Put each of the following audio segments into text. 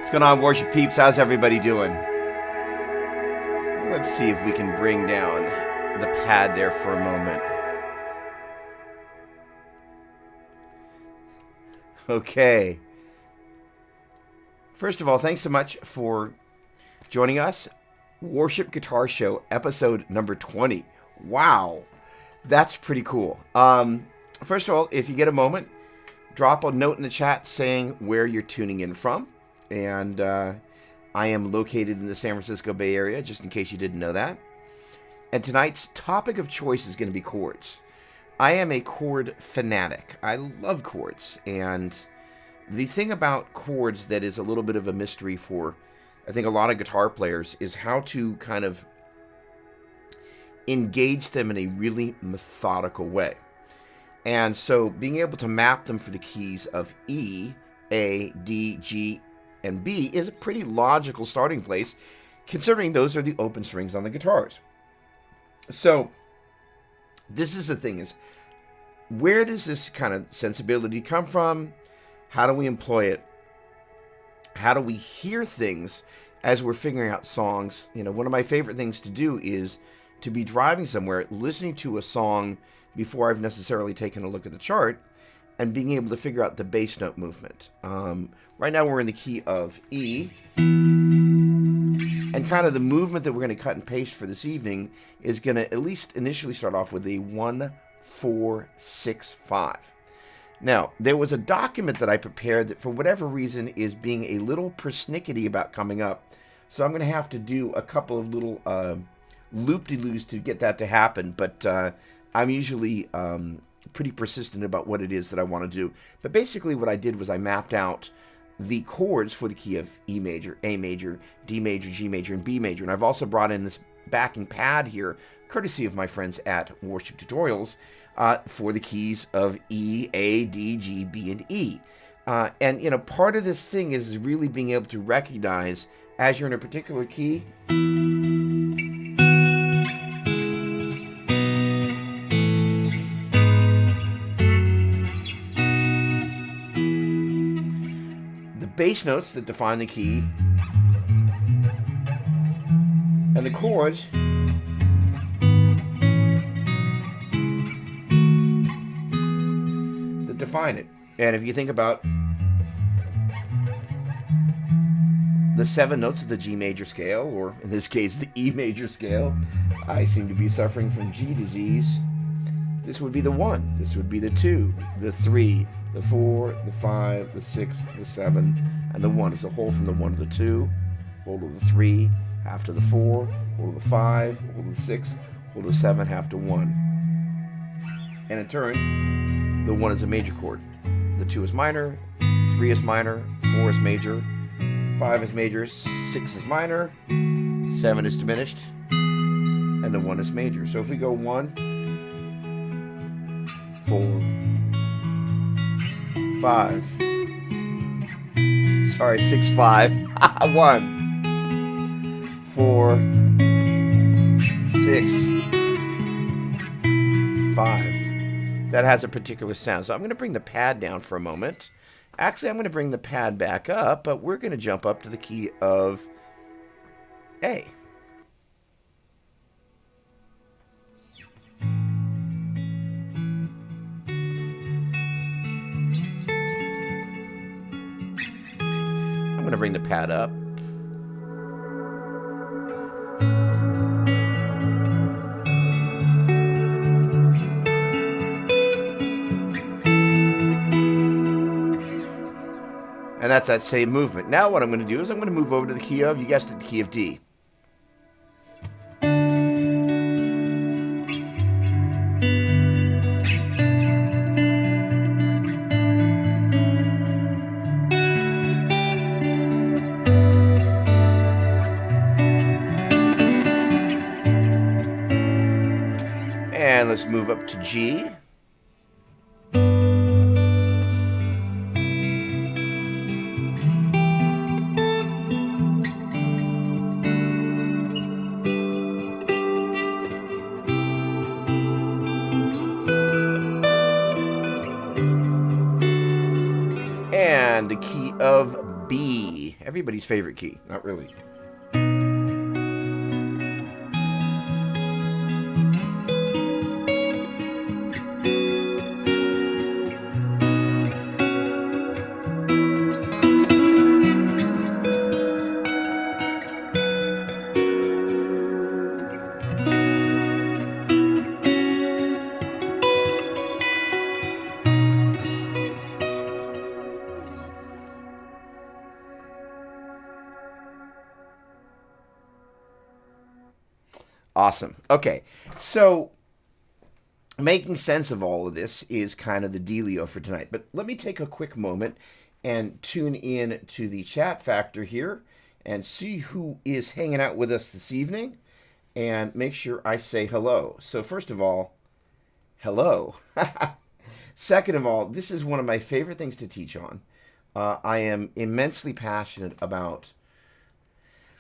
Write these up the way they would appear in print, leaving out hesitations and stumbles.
What's going on, worship peeps? How's everybody doing? Let's see if we can bring down the pad there for a moment. Okay. First of all, thanks so much for joining us. Worship Guitar Show, episode number 20. Wow. That's pretty cool. First of all, if you get a moment, drop a note in the chat saying where you're tuning in from. And I am located in the San Francisco Bay Area, just in case you didn't know that. And tonight's topic of choice is going to be chords. I am a chord fanatic. I love chords. And the thing about chords that is a little bit of a mystery for, I think, a lot of guitar players is how to kind of engage them in a really methodical way. And so being able to map them for the keys of E, A, D, G, and B is a pretty logical starting place, considering those are the open strings on the guitars. So this is the thing, is where does this kind of sensibility come from? How do we employ it? How do we hear things as we're figuring out songs? You know, one of my favorite things to do is to be driving somewhere, listening to a song before I've necessarily taken a look at the chart, and being able to figure out the bass note movement. Right now we're in the key of E, and kind of the movement that we're going to cut and paste for this evening is going to at least initially start off with a 1, 4, 6, 5. Now, there was a document that I prepared that for whatever reason is being a little persnickety about coming up, so I'm going to have to do a couple of little loop-de-loos to get that to happen, but I'm usually pretty persistent about what it is that I want to do. But basically what I did was I mapped out the chords for the key of E major, A major, D major, G major, and B major. And I've also brought in this backing pad here, courtesy of my friends at Worship Tutorials, for the keys of E, A, D, G, B, and E. And, you know, part of this thing is really being able to recognize, as you're in a particular key, bass notes that define the key, and the chords that define it. And if you think about the 7 notes of the G major scale, or in this case the E major scale, I seem to be suffering from G disease. This would be the 1, this would be the 2, the 3, the 4, the 5, the 6, the 7, and the 1. It's a whole from the 1 to the 2, whole to the 3, half to the 4, whole to the 5, whole to the 6, whole to the 7, half to 1. And in turn, the 1 is a major chord. The 2 is minor, 3 is minor, 4 is major, 5 is major, 6 is minor, 7 is diminished, and the 1 is major. So if we go 1, 4, 5. Sorry, 6, 5. 1, 4, 6, 5. That has a particular sound. So I'm going to bring the pad down for a moment. Actually, I'm going to bring the pad back up, but we're going to jump up to the key of A. I'm going to bring the pad up. And that's that same movement. Now what I'm going to do is I'm going to move over to the key of, you guessed it, the key of D. And let's move up to G. everybody's favorite key. Not really. Awesome. Okay, so making sense of all of this is kind of the dealio for tonight. But let me take a quick moment and tune in to the chat factor here and see who is hanging out with us this evening and make sure I say hello. So first of all, hello. Second of all, this is one of my favorite things to teach on. I am immensely passionate about,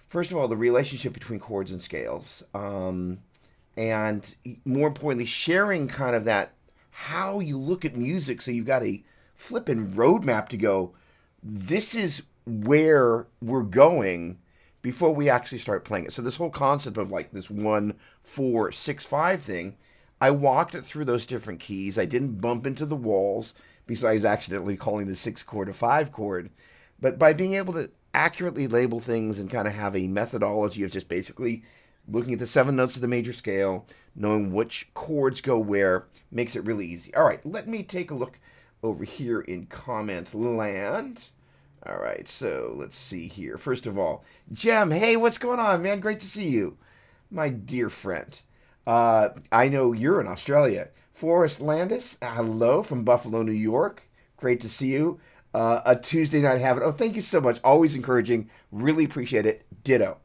first of all, the relationship between chords and scales. And more importantly, sharing kind of that, how you look at music. So you've got a flipping roadmap to go, this is where we're going before we actually start playing it. So this whole concept of like this 1, 4, 6, 5 thing, I walked it through those different keys. I didn't bump into the walls besides accidentally calling the 6 chord a 5 chord. But by being able to accurately label things and kind of have a methodology of just basically looking at the 7 notes of the major scale, knowing which chords go where, makes it really easy. All right, let me take a look over here in comment land. All right, so let's see here. First of all, Jem, hey, what's going on, man? Great to see you, my dear friend. I know you're in Australia. Forrest Landis, hello from Buffalo, New York. Great to see you. A Tuesday night habit. Oh, thank you so much. Always encouraging. Really appreciate it. Ditto.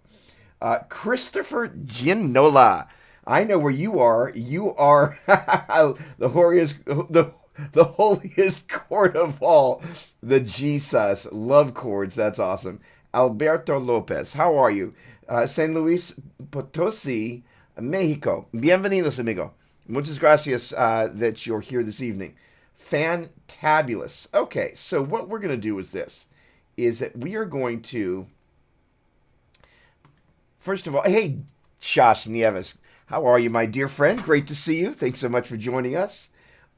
Christopher Ginola. I know where you are. You are the holiest chord of all. The Jesus. Love chords. That's awesome. Alberto Lopez. How are you? San Luis Potosi, Mexico. Bienvenidos, amigo. Muchas gracias that you're here this evening. Fantabulous. Okay, so what we're going to do is this, is that we are going to, first of all, hey, Josh Nieves, how are you, my dear friend? Great to see you. Thanks so much for joining us.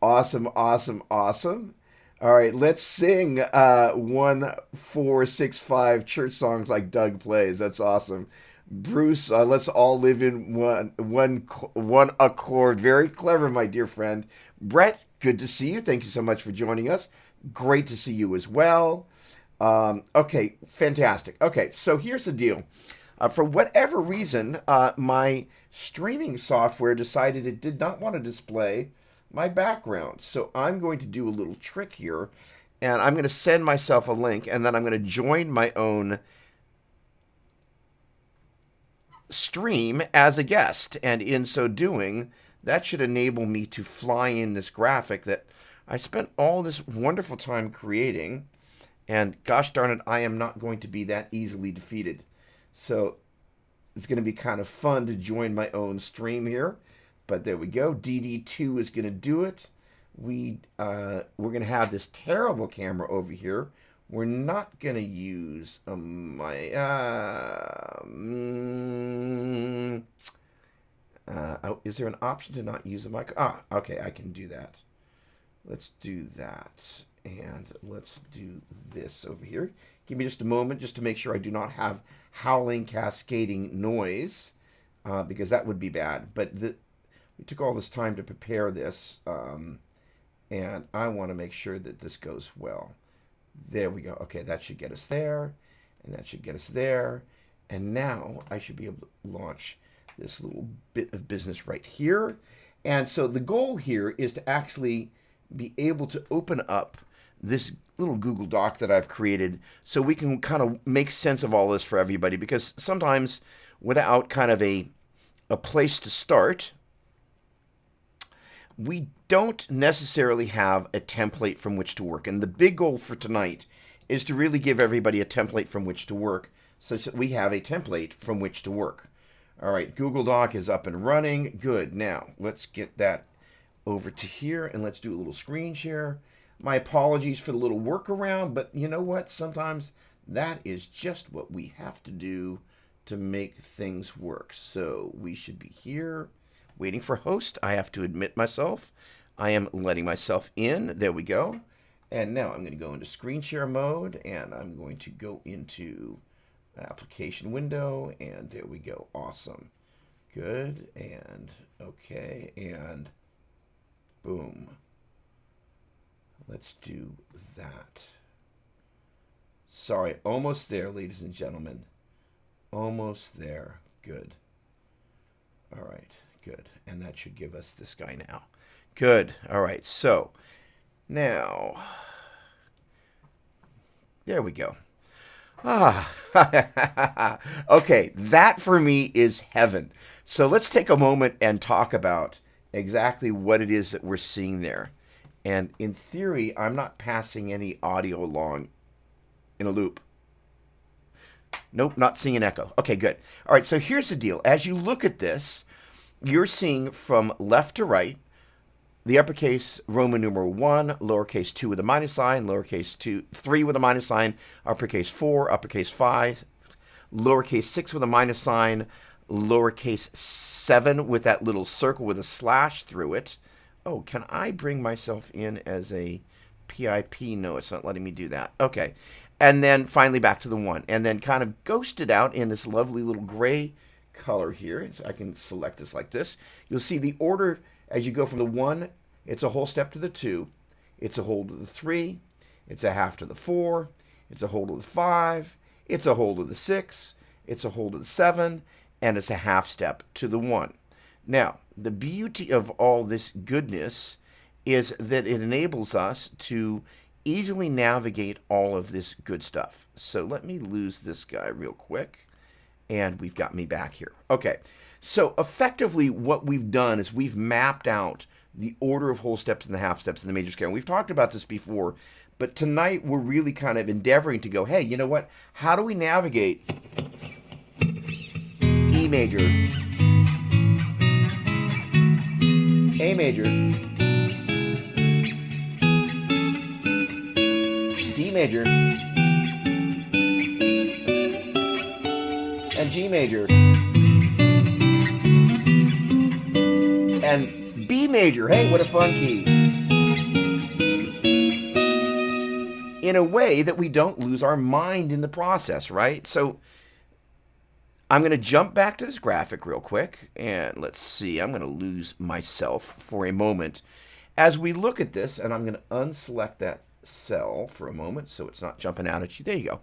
Awesome, awesome, awesome. All right, let's sing 1, 4, 6, 5 church songs like Doug plays. That's awesome. Bruce, let's all live in one accord. Very clever, my dear friend. Brett, good to see you. Thank you so much for joining us. Great to see you as well. Okay, fantastic. Okay, so here's the deal. For whatever reason, my streaming software decided it did not want to display my background. So I'm going to do a little trick here, and I'm going to send myself a link, and then I'm going to join my own stream as a guest. And in so doing, that should enable me to fly in this graphic that I spent all this wonderful time creating. And gosh darn it, I am not going to be that easily defeated. So it's going to be kind of fun to join my own stream here. But there we go. DD2 is going to do it. We're going to have this terrible camera over here. We're not going to use my... is there an option to not use a mic? Okay, I can do that. Let's do that. And let's do this over here. Give me just a moment just to make sure I do not have howling, cascading noise, because that would be bad. But we took all this time to prepare this, and I want to make sure that this goes well. There we go. Okay, that should get us there, and that should get us there. And now I should be able to launch this little bit of business right here. And so the goal here is to actually be able to open up this little Google Doc that I've created so we can kind of make sense of all this for everybody, because sometimes without kind of a place to start, we don't necessarily have a template from which to work. And the big goal for tonight is to really give everybody a template from which to work, such that we have a template from which to work. All right, Google Doc is up and running. Good. Now, let's get that over to here, and let's do a little screen share. My apologies for the little workaround, but you know what? Sometimes That is just what we have to do to make things work. So we should be here waiting for host. I have to admit myself. I am letting myself in. There we go. And now I'm going to go into screen share mode, and I'm going to go into application window, and there we go. Awesome. Good. And okay. And boom. Let's do that. Sorry, almost there, ladies and gentlemen. Almost there. Good. All right, good. And that should give us this guy now. Good. All right, so now, there we go. Okay, that for me is heaven. So let's take a moment and talk about exactly what it is that we're seeing there. And in theory, I'm not passing any audio along in a loop. Nope, not seeing an echo. Okay, good. All right, so here's the deal. As you look at this, you're seeing from left to right, the uppercase Roman numeral 1, lowercase 2 with a minus sign, lowercase 3 with a minus sign, uppercase 4, uppercase 5, lowercase 6 with a minus sign, lowercase 7 with that little circle with a slash through it. Oh, can I bring myself in as a PIP? No, it's not letting me do that. Okay. And then finally back to the 1. And then kind of ghosted out in this lovely little gray color here. So I can select this like this. You'll see the order as you go from the 1, it's a whole step to the 2. It's a whole to the 3. It's a half to the 4. It's a whole to the 5. It's a whole to the 6. It's a whole to the 7. And it's a half step to the 1. Now, the beauty of all this goodness is that it enables us to easily navigate all of this good stuff. So let me lose this guy real quick, and we've got me back here. Okay, so effectively what we've done is we've mapped out the order of whole steps and the half steps in the major scale. And we've talked about this before, but tonight we're really kind of endeavoring to go, hey, you know what? How do we navigate E major, A major, D major, and G major, and B major? Hey, what a fun key. In a way that we don't lose our mind in the process, right? So I'm going to jump back to this graphic real quick, and let's see. I'm going to lose myself for a moment as we look at this, and I'm going to unselect that cell for a moment so it's not jumping out at you. There you go.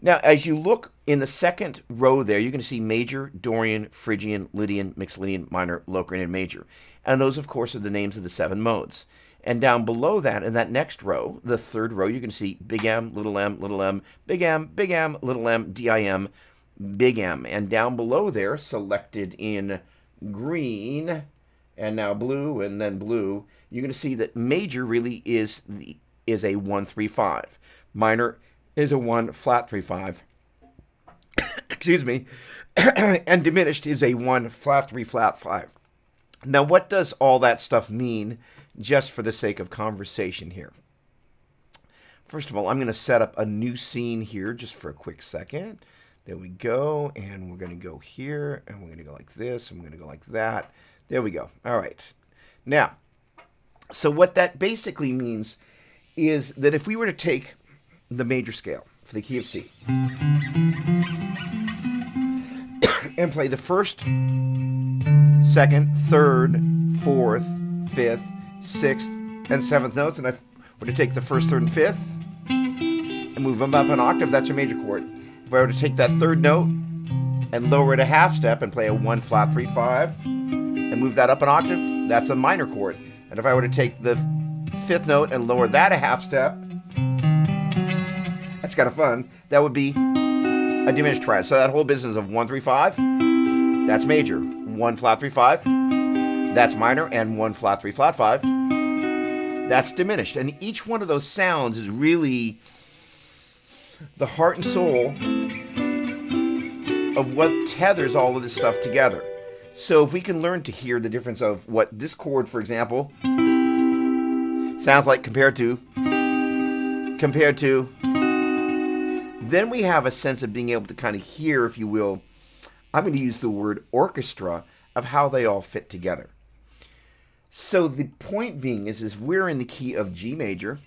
Now, as you look in the second row there, you're going to see major, Dorian, Phrygian, Lydian, Mixed Lydian, minor, Locrian, and major. And those, of course, are the names of the 7 modes. And down below that, in that next row, the third row, you can see big M, little m, big M, little m, DIM, big M. And down below there, selected in green, and now blue, and then blue, you're going to see that major really is a 1 3 5. Minor is a 1 flat 3 5. Excuse me. And diminished is a 1 flat 3 flat 5. Now, what does all that stuff mean, just for the sake of conversation here? First of all, I'm going to set up a new scene here just for a quick second. There we go. And we're going to go here, and we're going to go like this, and we're going to go like that. There we go. All right. Now, so what that basically means is that if we were to take the major scale for the key of C and play the first, second, third, fourth, fifth, sixth, and seventh notes, and I were to take the first, third, and fifth and move them up an octave, that's a major chord. If I were to take that third note and lower it a half step and play a 1 flat 3 5 and move that up an octave, that's a minor chord. And if I were to take the fifth note and lower that a half step, that's kind of fun, that would be a diminished triad. So that whole business of 1 3 5, that's major. 1 flat 3 5, that's minor, and 1 flat 3 flat 5, that's diminished. And each one of those sounds is really the heart and soul of what tethers all of this stuff together. So if we can learn to hear the difference of what this chord, for example, sounds like compared to then we have a sense of being able to kind of hear, if you will, I'm going to use the word orchestra, of how they all fit together. So the point being is we're in the key of G major.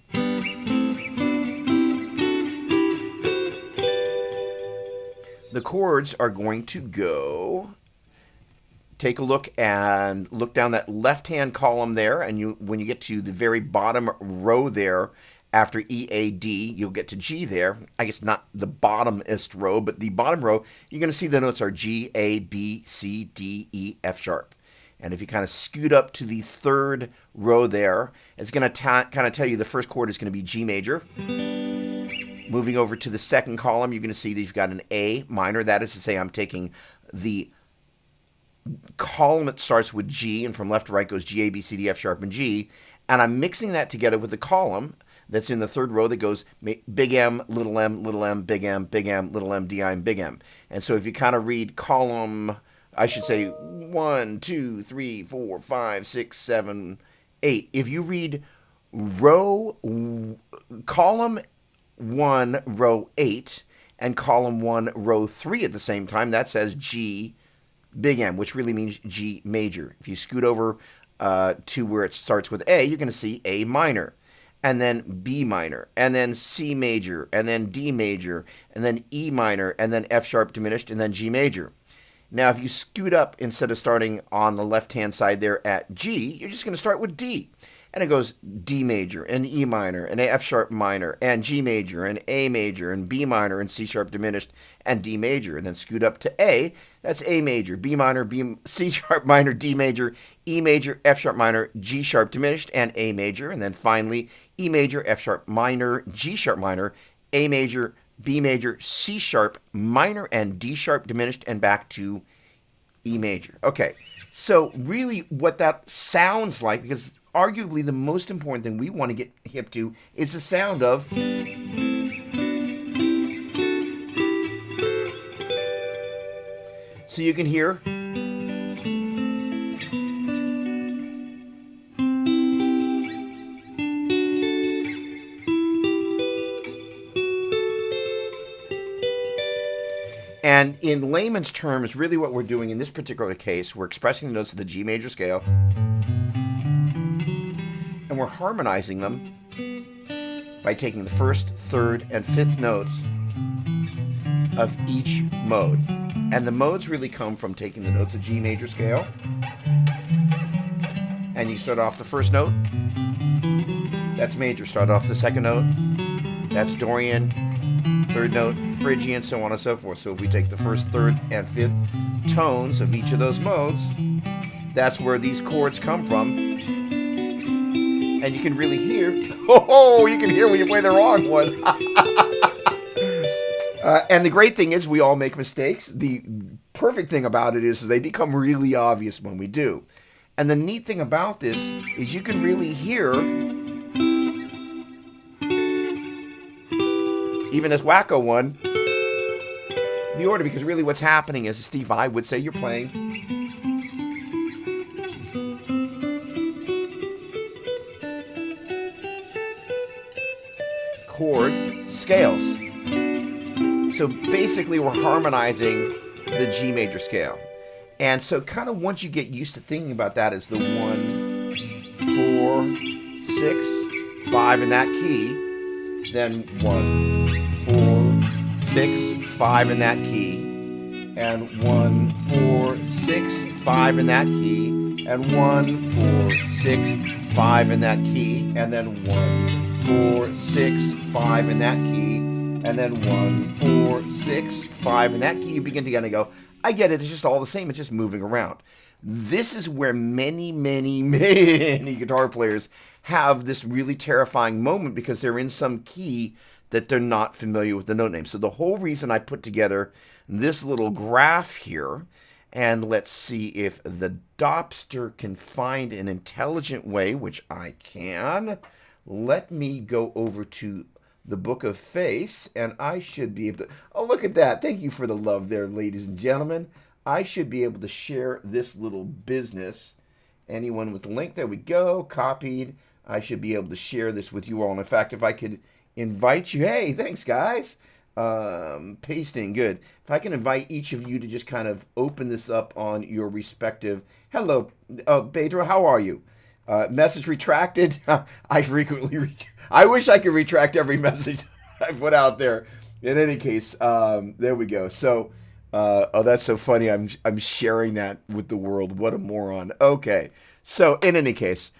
The chords are going to go, take a look and look down that left-hand column there, and when you get to the very bottom row there, after E, A, D, you'll get to G there. I guess not the bottomest row, but the bottom row, you're going to see the notes are G, A, B, C, D, E, F sharp. And if you kind of scoot up to the third row there, it's going to kind of tell you the first chord is going to be G major. Moving over to the second column, you're going to see that you've got an A minor. That is to say, I'm taking the column that starts with G, and from left to right goes G, A, B, C, D, F sharp, and G, and I'm mixing that together with the column that's in the third row that goes big M, little m, big M, little m, D, I, and big M. And so if you kind of read column, I should say 1, 2, 3, 4, 5, 6, 7, 8. If you read column 1, row 8, and column 1, row 3 at the same time, that says G, big M, which really means G major. If you scoot over to where it starts with A, you're going to see A minor, and then B minor, and then C major, and then D major, and then E minor, and then F sharp diminished, and then G major. Now, if you scoot up, instead of starting on the left-hand side there at G, you're just going to start with D. And it goes D major, and E minor, and F sharp minor, and G major, and A major, and B minor, and C sharp diminished, and D major. And then scoot up to A, that's A major, B minor, C sharp minor, D major, E major, F sharp minor, G sharp diminished, and A major. And then finally, E major, F sharp minor, G sharp minor, A major, B major, C sharp minor, and D sharp diminished, and back to E major. Okay, so really what that sounds like, because arguably the most important thing we want to get hip to is the sound of. So you can hear. And in layman's terms, really what we're doing in this particular case, we're expressing the notes of the G major scale, and we're harmonizing them by taking the first, third, and fifth notes of each mode. And the modes really come from taking the notes of G major scale, and you start off the first note, that's major. Start off the second note, that's Dorian. Third note, Phrygian, so on and so forth. So if we take the first, third, and fifth tones of each of those modes, that's where these chords come from. And you can really hear, you can hear when you play the wrong one. And the great thing is we all make mistakes. The perfect thing about it is they become really obvious when we do. And the neat thing about this is you can really hear even this wacko one, the order, because really what's happening is, Steve I would say, you're playing chord scales. So basically we're harmonizing the G major scale. And so kind of once you get used to thinking about that as the 1, 4, 6, 5 in that key, then 1, 4, 6, 5 in that key, and 1, 4, 6, 5 in that key, and 1, 4, 6, 5 in that key, and then 1, 4, 6, 5 in that key, and then 1, 4, 6, 5 in that key. You begin to kind of go, I get it, it's just all the same, it's just moving around. This is where many, many, many guitar players have this really terrifying moment because they're in some key that they're not familiar with the note name. So the whole reason I put together this little graph here, and let's see if the Dopster can find an intelligent way, which I can. Let me go over to the Book of Face, and I should be able to, oh, look at that. Thank you for the love there, ladies and gentlemen. I should be able to share this little business. Anyone with the link, there we go, copied. I should be able to share this with you all. And in fact, if I could invite you, hey, thanks guys. Pasting, good. If I can invite each of you to just kind of open this up on your respective. Hello, Pedro, how are you? Message retracted. I frequently. I wish I could retract every message I put out there. In any case, there we go. So, oh, that's so funny. I'm sharing that with the world. What a moron. Okay. So, in any case,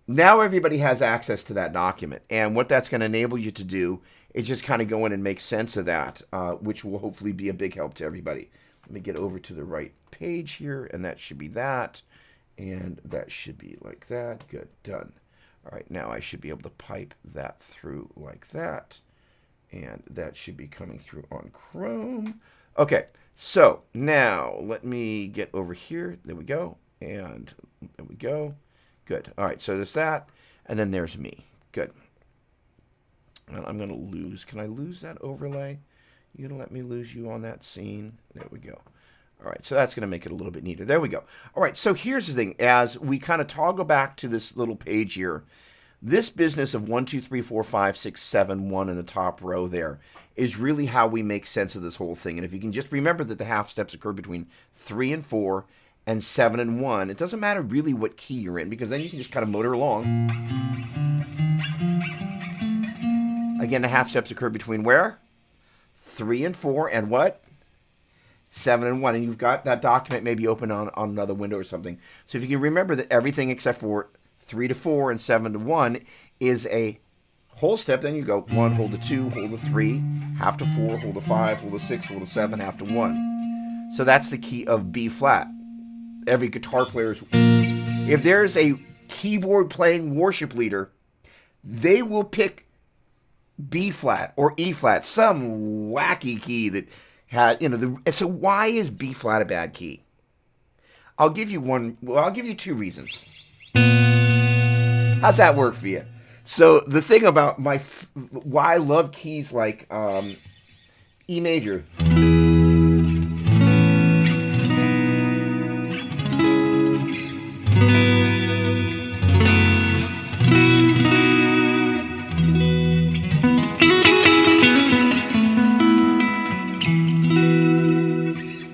now everybody has access to that document, and what that's going to enable you to do is just kind of go in and make sense of that, which will hopefully be a big help to everybody. Let me get over to the right page here, and that should be that. And that should be like that. Good, done. All right, now I should be able to pipe that through like that. And that should be coming through on Chrome. Okay, so now let me get over here. There we go. And there we go. Good. All right, so there's that. And then there's me. Good. And I'm going to lose. Can I lose that overlay? You going to let me lose you on that scene? There we go. All right, so that's going to make it a little bit neater. There we go. All right, so here's the thing. As we kind of toggle back to this little page here, this business of 1, 2, 3, 4, 5, 6, 7, 1 in the top row there is really how we make sense of this whole thing. And if you can just remember that the half steps occur between 3 and 4 and 7 and 1, it doesn't matter really what key you're in, because then you can just kind of motor along. Again, the half steps occur between where? 3 and 4 and what? 7 and 1, and you've got that document maybe open on another window or something. So if you can remember that everything except for 3 to 4 and 7 to 1 is a whole step, then you go 1, hold to 2, hold to 3, half to 4, hold to 5, hold to 6, hold to 7, half to 1. So that's the key of B flat. Every guitar player's, if there's a keyboard playing worship leader, they will pick B flat or E flat, some wacky key that has, so why is B flat a bad key? I'll give you two reasons. How's that work for you? So the thing about why I love keys like E major.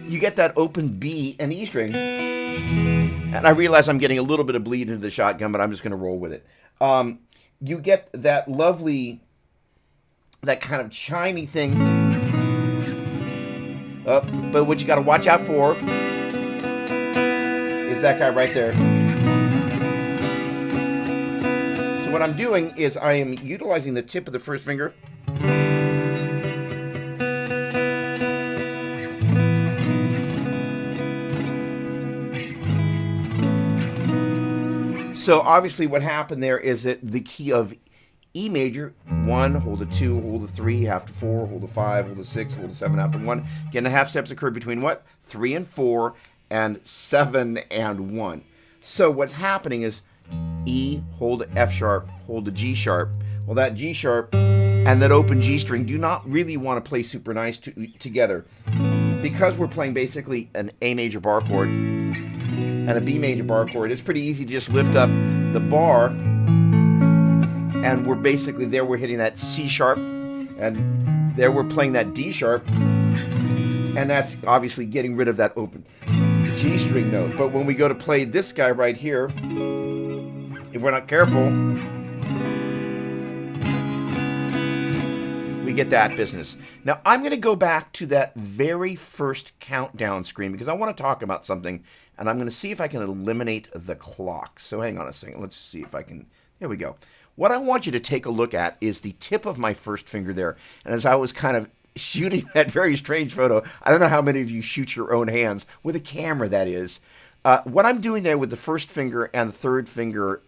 You get that open B and E string. And I realize I'm getting a little bit of bleed into the shotgun, but I'm just going to roll with it. You get that lovely, that kind of chimey thing. But what you got to watch out for is that guy right there. So what I'm doing is I am utilizing the tip of the first finger. So obviously what happened there is that the key of E major, 1, hold a 2, hold a 3, half to 4, hold a 5, hold a 6, hold a 7, half to 1. Again, the half steps occur between what? 3 and 4 and 7 and 1. So what's happening is E, hold a F sharp, hold a G sharp. Well, that G sharp and that open G string do not really want to play super nice together. Because we're playing basically an A major bar chord and a B major bar chord, it's pretty easy to just lift up the bar, and we're basically there, we're hitting that C sharp, and there we're playing that D sharp, and that's obviously getting rid of that open G string note. But when we go to play this guy right here, if we're not careful, we get that business. Now, I'm going to go back to that very first countdown screen because I want to talk about something, and I'm going to see if I can eliminate the clock. So hang on a second. Let's see if I can. There we go. What I want you to take a look at is the tip of my first finger there. And as I was kind of shooting that very strange photo, I don't know how many of you shoot your own hands with a camera, that is. What I'm doing there with the first finger and the third finger,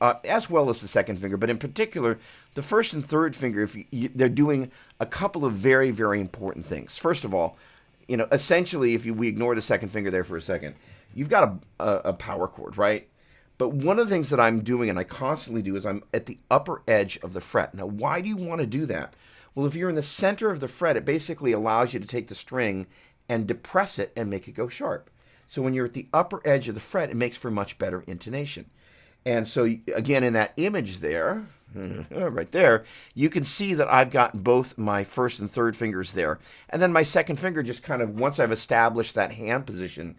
as well as the second finger, but in particular, the first and third finger, they're doing a couple of very, very important things. First of all, essentially, if we ignore the second finger there for a second, you've got a power chord, right? But one of the things that I'm doing, and I constantly do, is I'm at the upper edge of the fret. Now, why do you want to do that? Well, if you're in the center of the fret, it basically allows you to take the string and depress it and make it go sharp. So when you're at the upper edge of the fret, it makes for much better intonation. And so, again, in that image there, right there, you can see that I've got both my first and third fingers there. And then my second finger just kind of, once I've established that hand position,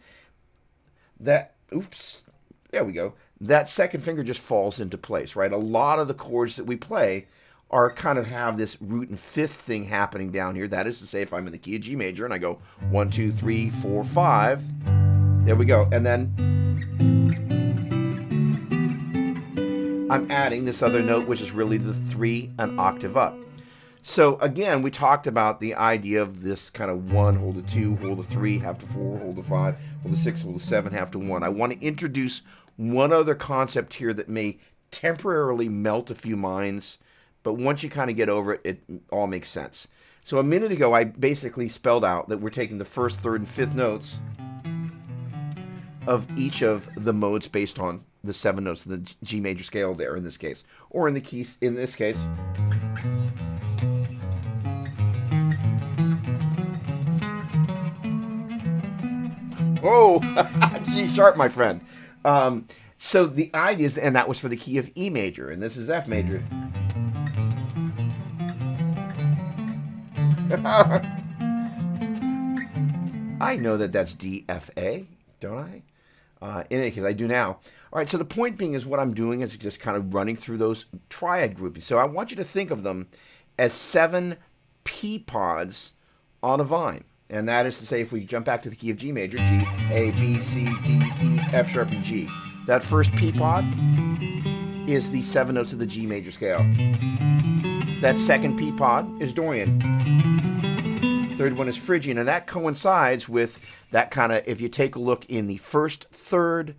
oops, there we go. That second finger just falls into place, right? A lot of the chords that we play are kind of have this root and fifth thing happening down here. That is to say, if I'm in the key of G major and I go 1, 2, 3, 4, 5, there we go. And then I'm adding this other note, which is really the 3 an octave up. So again, we talked about the idea of this kind of 1, hold a 2, hold a 3, half to 4, hold a 5, hold a 6, hold a 7, half to 1. I want to introduce one other concept here that may temporarily melt a few minds, but once you kind of get over it, it all makes sense. So a minute ago, I basically spelled out that we're taking the first, third, and fifth notes of each of the modes based on the 7 notes of the G major scale there in this case, or in the keys in this case. Whoa, G sharp, my friend. So the idea is, and that was for the key of E major, and this is F major. I know that that's D, F, A, don't I? In any case, I do now. All right, so the point being is what I'm doing is just kind of running through those triad groupings. So I want you to think of them as 7 P pods on a vine. And that is to say, if we jump back to the key of G major, G, A, B, C, D, E, F sharp, and G. That first P pod is the 7 notes of the G major scale. That second P pod is Dorian. Third one is Phrygian, and that coincides with that kind of, if you take a look in the first, third,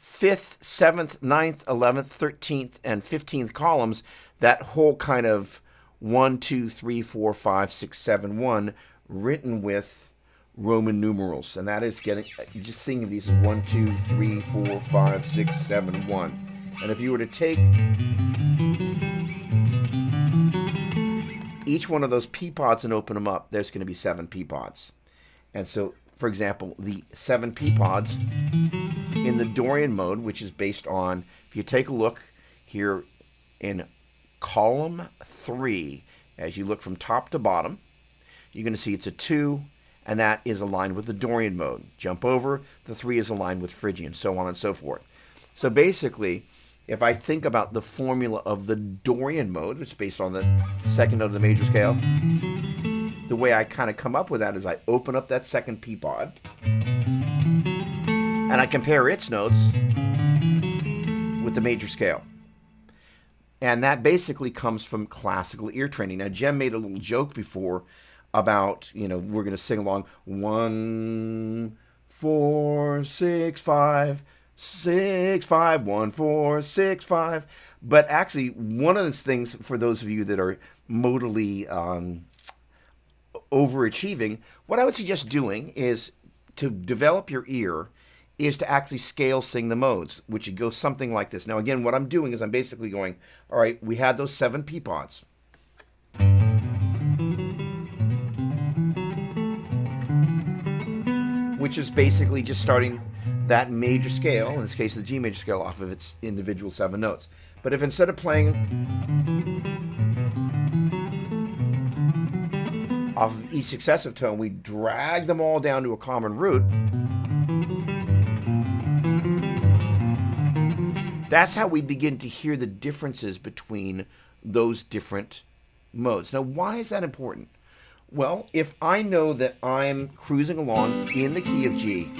5th, 7th, 9th, 11th, 13th, and 15th columns, that whole kind of 1, 2, 3, 4, 5, 6, 7, 1, written with Roman numerals. And that is getting, just think of these as 1, 2, 3, 4, 5, 6, 7, 1. And if you were to take each one of those P pods and open them up, there's going to be 7 P pods. And so, for example, the 7 P pods in the Dorian mode, which is based on, if you take a look here in column 3, as you look from top to bottom, you're going to see it's a 2, and that is aligned with the Dorian mode. Jump over, the 3 is aligned with Phrygian, so on and so forth. So basically, if I think about the formula of the Dorian mode, which is based on the second note of the major scale, the way I kind of come up with that is I open up that second P pod, and I compare its notes with the major scale. And that basically comes from classical ear training. Now, Jem made a little joke before about, we're going to sing along 1, 4, 6, 5, 6, 5, 1, 4, 6, 5. But actually, one of the things for those of you that are modally overachieving, what I would suggest doing is to develop your ear is to actually scale sing the modes, which would go something like this. Now, again, what I'm doing is I'm basically going, all right, we had those 7 P pods. Which is basically just starting that major scale, in this case the G major scale, off of its individual 7 notes. But if instead of playing off of each successive tone, we drag them all down to a common root, that's how we begin to hear the differences between those different modes. Now, why is that important? Well, if I know that I'm cruising along in the key of G,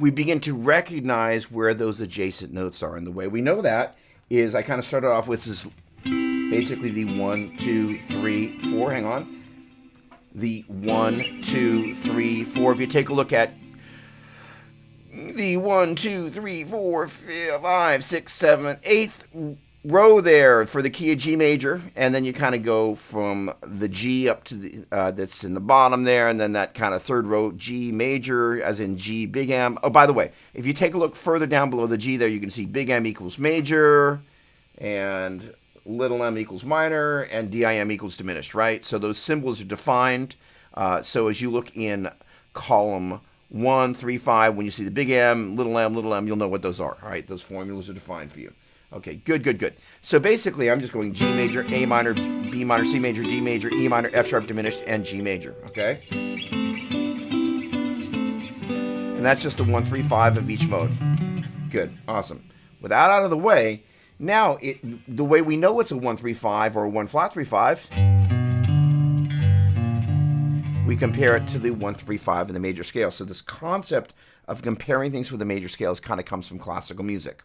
we begin to recognize where those adjacent notes are. And the way we know that is I kind of started off with this, basically the 1, 2, 3, 4. Hang on. The 1, 2, 3, 4. If you take a look at the 1, 2, 3, 4, 5, 6, 7, 8th row there for the key of G major, and then you kind of go from the G up to the that's in the bottom there, and then that kind of third row G major, as in G big M. Oh, by the way, if you take a look further down below the G there, you can see big M equals major, and little m equals minor, and dim equals diminished, right? So those symbols are defined. So as you look in column 1, 3, 5, when you see the big M, little m, you'll know what those are, all right? Those formulas are defined for you. Okay, good. So basically, I'm just going G major, A minor, B minor, C major, D major, E minor, F sharp diminished, and G major, okay? And that's just the 1, 3, 5 of each mode. Good, awesome. With that out of the way, now the way we know it's a 1, 3, 5 or a 1 flat 3, 5, we compare it to the 1, 3, 5 in the major scale. So this concept of comparing things with the major scales kind of comes from classical music.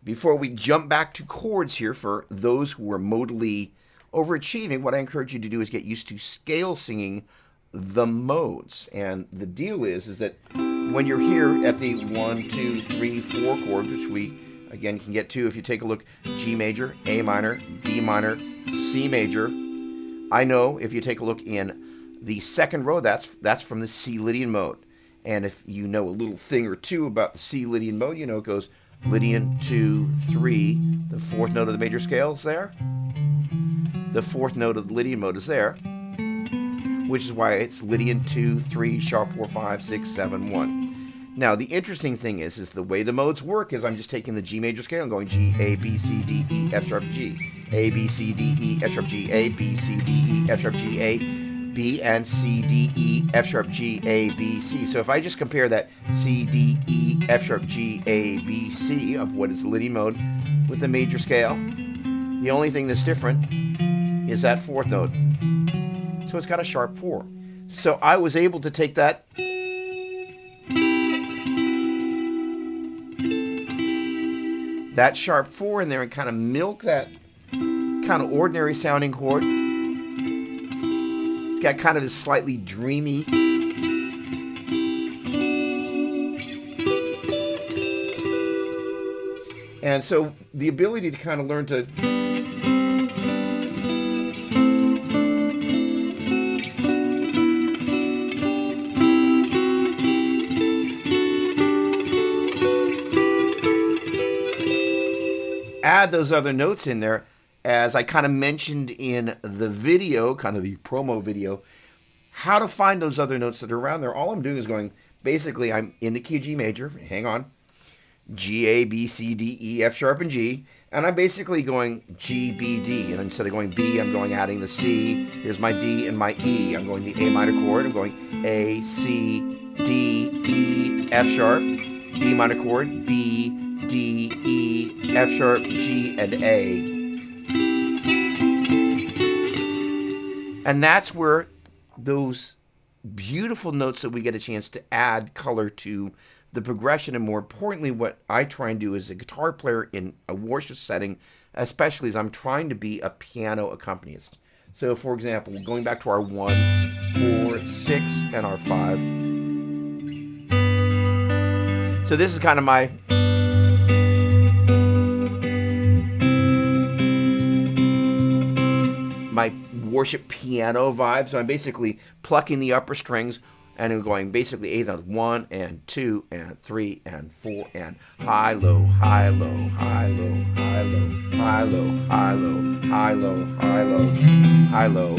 Before we jump back to chords here, for those who are modally overachieving, what I encourage you to do is get used to scale singing the modes. And the deal is that when you're here at the 1, 2, 3, 4 chord, which we again can get to if you take a look, G major, A minor, B minor, C major. I know if you take a look in the second row, that's from the C Lydian mode. And if you know a little thing or two about the C Lydian mode, you know it goes Lydian 2, 3, the fourth note of the major scale is there. The fourth note of the Lydian mode is there, which is why it's Lydian 2, 3, sharp 4, 5, 6, 7, 1. Now, the interesting thing is the way the modes work is I'm just taking the G major scale and going G, A, B, C, D, E, F sharp, G. A, B, C, D, E, F sharp, G, A, B, C, D, E, F sharp, G, A, B, and C, D, E, F sharp, G, A, B, C. So if I just compare that C, D, E, F sharp, G, A, B, C of what is the Lydian mode with the major scale, the only thing that's different is that fourth note. So it's got a sharp 4. So I was able to take that sharp 4 in there and kind of milk that kind of ordinary sounding chord. It's got kind of this slightly dreamy and so the ability to kind of learn to add those other notes in there, as I kind of mentioned in the video, kind of the promo video, how to find those other notes that are around there. All I'm doing is going, basically, I'm in the key of G major, hang on, G, A, B, C, D, E, F sharp, and G, and I'm basically going G, B, D, and instead of going B, I'm going adding the C, here's my D and my E, I'm going the A minor chord, I'm going A, C, D, E, F sharp, B minor chord, B, D, E, F sharp, G, and A. And that's where those beautiful notes that we get a chance to add color to the progression, and more importantly, what I try and do as a guitar player in a worship setting, especially as I'm trying to be a piano accompanist. So, for example, going back to our 1, 4, 6, and our 5. So this is kind of my worship piano vibe. So I'm basically plucking the upper strings and I'm going basically eighth notes, 1 and 2 and 3 and 4 and high, low, high, low, high, low, high, low, high, low, high, low, high, low, high, low, high, low.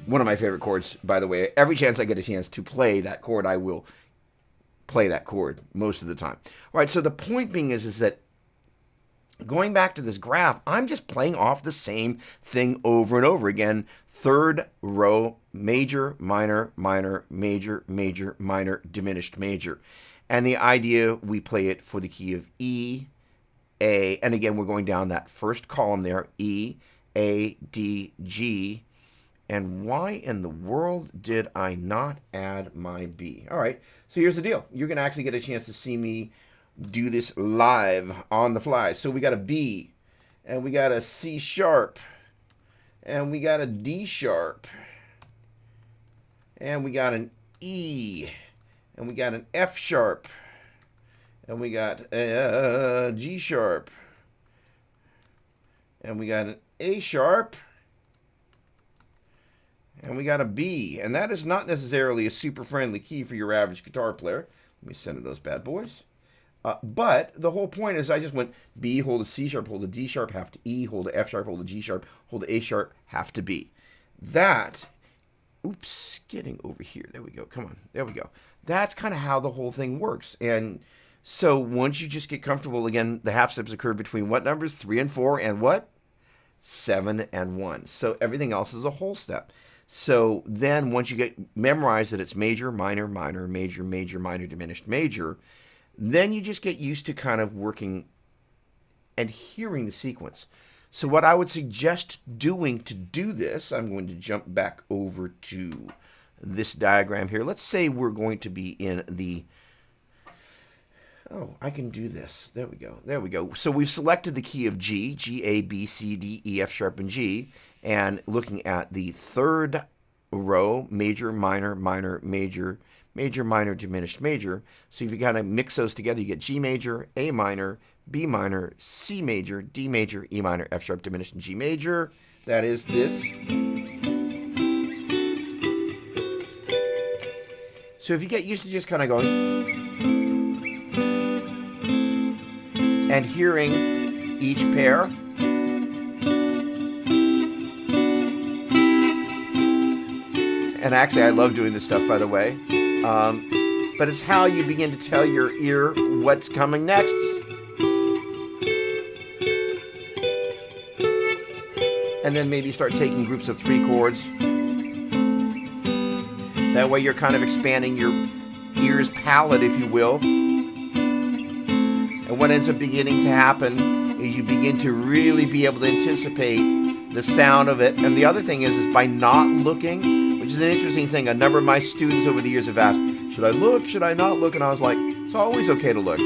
One of my favorite chords, by the way. Every chance I get a chance to play that chord, I will play that chord most of the time. All right, so the point being is that going back to this graph, I'm just playing off the same thing over and over again. Third row, major, minor, minor, major, major, minor, diminished major. And the idea, we play it for the key of E, A, and again, we're going down that first column there, E, A, D, G. And why in the world did I not add my B? All right, so here's the deal. You're going to actually get a chance to see me do this live on the fly. So we got a B, and we got a C sharp, and we got a D sharp, and we got an E, and we got an F sharp, and we got a G sharp, and we got an A sharp, and we got a B. And that is not necessarily a super friendly key for your average guitar player. Let me send those bad boys. But the whole point is I just went B, hold a C sharp, hold a D sharp, half to E, hold a F sharp, hold a G sharp, hold a A sharp, half to B. That, oops, getting over here. There we go. Come on. There we go. That's kind of how the whole thing works. And so once you just get comfortable, again, the half steps occur between what numbers? 3 and 4 and what? 7 and 1. So everything else is a whole step. So then once you get memorized that it's major, minor, minor, major, major, minor, diminished, major, then you just get used to kind of working and hearing the sequence. So what I would suggest doing to do this, I'm going to jump back over to this diagram here. Let's say we're going to be in the, oh, I can do this. There we go. There we go. So we've selected the key of G, G, A, B, C, D, E, F sharp, and G. And looking at the third row, major, minor, minor, major, major, minor, diminished, major. So if you kind of mix those together, you get G major, A minor, B minor, C major, D major, E minor, F sharp, diminished, and G major. That is this. So if you get used to just kind of going and hearing each pair, and actually I love doing this stuff, by the way, but it's how you begin to tell your ear what's coming next. And then maybe start taking groups of 3 chords. That way you're kind of expanding your ear's palette, if you will. And what ends up beginning to happen is you begin to really be able to anticipate the sound of it. And the other thing is by not looking, which is an interesting thing. A number of my students over the years have asked, should I look? Should I not look? And I was like, it's always okay to look.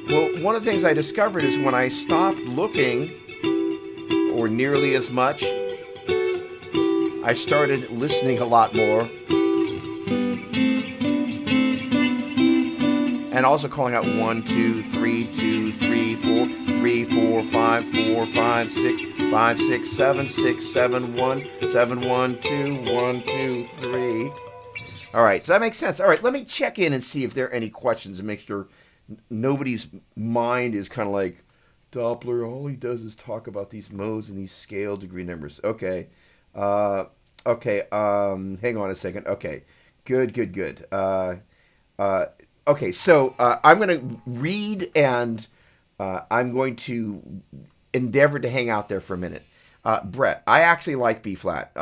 Well, one of the things I discovered is when I stopped looking, or nearly as much, I started listening a lot more. And also calling out 1, 2, 3, 2, 3, 4, 3, 4, 5, 4, 5, 6, 5, 6, 7, 6, 7, 1, 7, 1, 2, 1, 2, 3. All right, so that makes sense. All right, let me check in and see if there are any questions and make sure nobody's mind is kind of like, Doppler, all he does is talk about these modes and these scale degree numbers. Okay. Hang on a second. Okay. Good. Okay, so I'm going to read and I'm going to endeavor to hang out there for a minute. Brett, I actually like B flat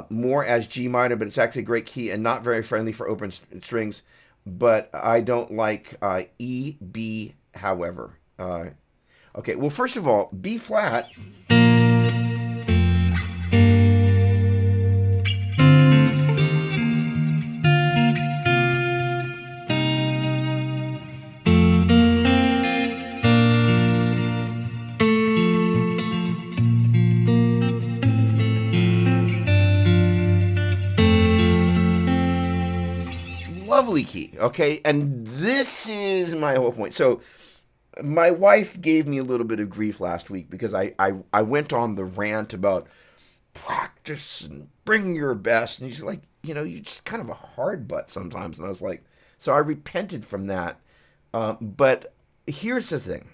more as G minor, but it's actually a great key and not very friendly for open strings. But I don't like E, B, however. Okay, well, first of all, B flat. Lovely key, okay? And this is my whole point. So my wife gave me a little bit of grief last week because I went on the rant about practice and bring your best. And she's like, you're just kind of a hard butt sometimes. And I was like, so I repented from that. But here's the thing.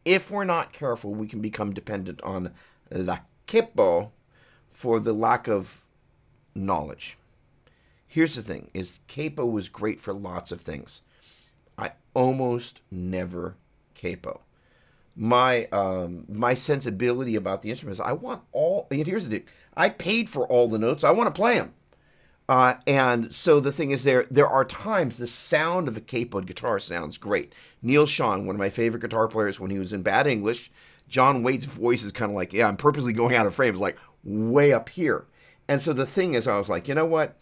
If we're not careful, we can become dependent on la capo for the lack of knowledge. Here's the thing, is capo is great for lots of things. I almost never capo. My sensibility about the instruments, I want all, and here's the thing, I paid for all the notes, I want to play them. And so the thing is, there are times the sound of a capoed guitar sounds great. Neil Schon, one of my favorite guitar players when he was in Bad English, John Waite's voice is kind of like, yeah, I'm purposely going out of frame. It's like way up here. And so the thing is, I was like, you know what?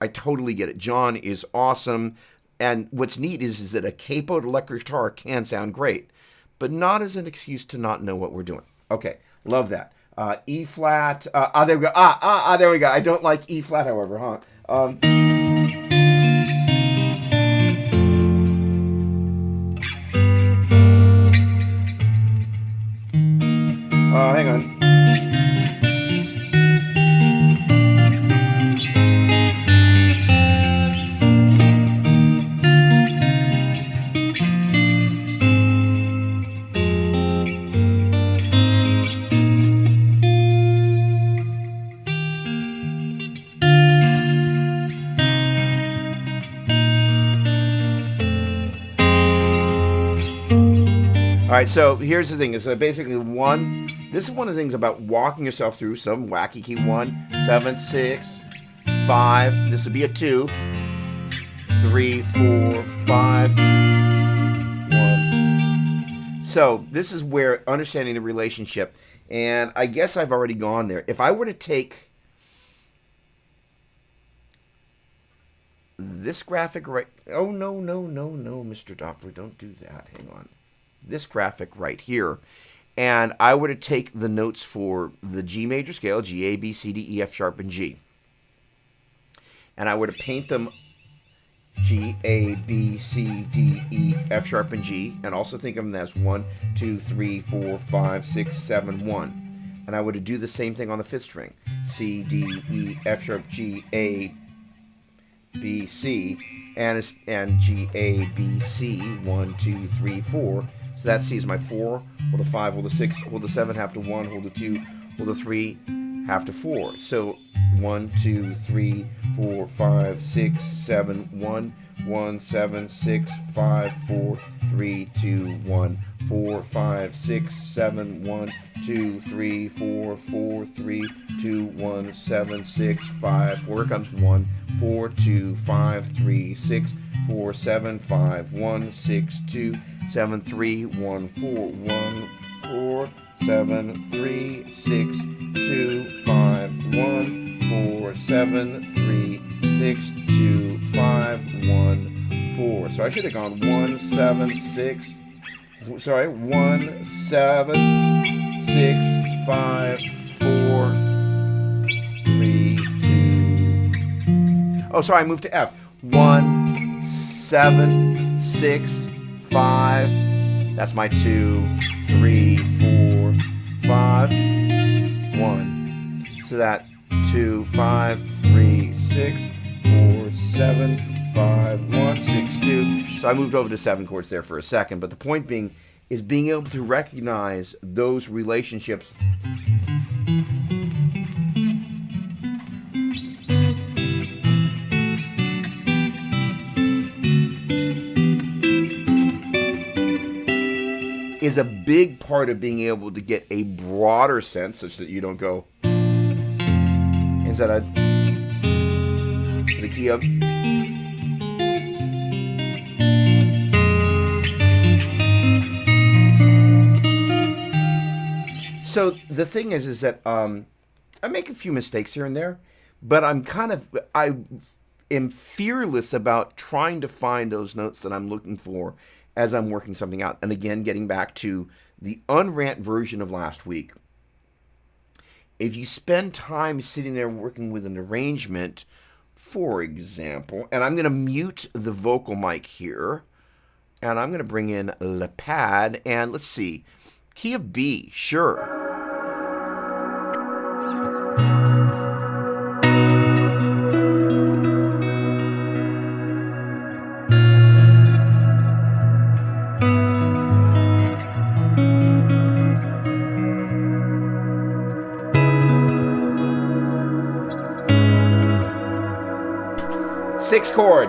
I totally get it. John is awesome. And what's neat is that a capoed electric guitar can sound great, but not as an excuse to not know what we're doing. Okay, love that. E flat. There we go. There we go. I don't like E flat, however, huh? Hang on. All right, so here's the thing. Is basically this is one of the things about walking yourself through some wacky key. 1, 7, 6, 5. This would be a 2, 3, 4, 5, 1. So this is where understanding the relationship, and I guess I've already gone there. If I were to take this graphic right, oh no, Mr. Doppler, don't do that. Hang on. This graphic right here, and I were to take the notes for the G major scale, G, A, B, C, D, E, F sharp, and G, and I were to paint them G, A, B, C, D, E, F sharp, and G, and also think of them as 1, 2, 3, 4, 5, 6, 7, 1, and I were to do the same thing on the 5th string, C, D, E, F sharp, G, A, B, C, and G, A, B, C, 1, 2, 3, 4. So that C is my 4, hold the 5, hold the 6, hold the 7, half to 1, hold the 2, hold the 3, half to 4. So 1, 2, 3, 4, 5, 6, 7, 1, 1, 7, 6, 5, 4, 3, 2, 1, 4, 5, 6, 7, 1, 2, 3, 4, 4, 3, 2, 1, 7, 6, 5, 4. Here comes 1, 4, 2, 5, 3, 6, 4, 7, 5, 1, 6, 2, 7, 3, 1, 4, 1, 4, 7, 3, 6, 2, 5, 1, 4, 7, 3, 6, 2, 5, 1, 4. So I should have gone 1, 7, 6. Sorry, 1, 7, 6, 5, 4, 3, 2. Oh, sorry, I moved to F. 1, 7, 6, 5. That's my 2, 3, 4, 5, 1. So that 2, 5, 3, 6, 4, 7, 5, 1, 6, 2. So I moved over to 7 chords there for a second, but the point being is being able to recognize those relationships. Is a big part of being able to get a broader sense such that you don't go instead of the key of. So the thing is that I make a few mistakes here and there, but I am fearless about trying to find those notes that I'm looking for as I'm working something out. And again, getting back to the unrant version of last week, if you spend time sitting there working with an arrangement, for example, and I'm going to mute the vocal mic here, and I'm going to bring in the pad, and let's see, key of B, sure. 6 chord.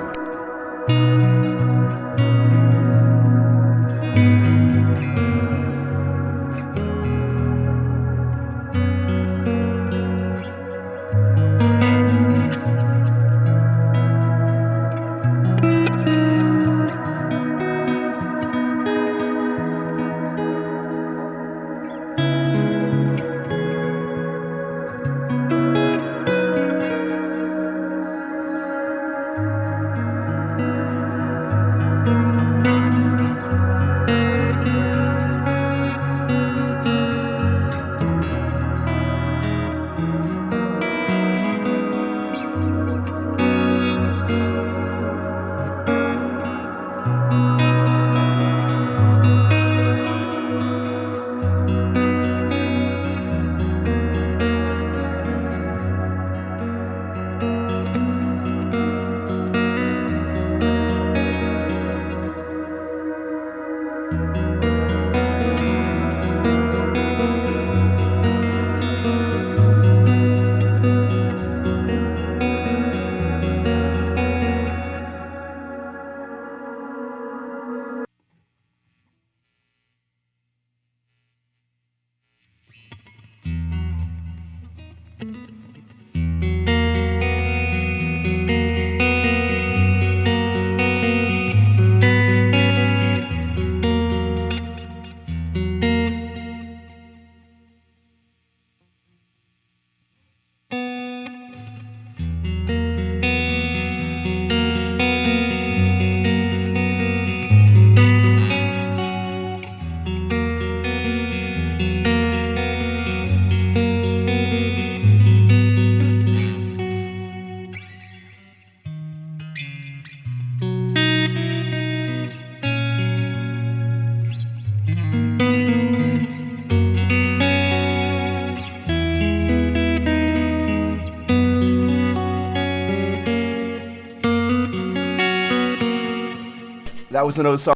That was an O song.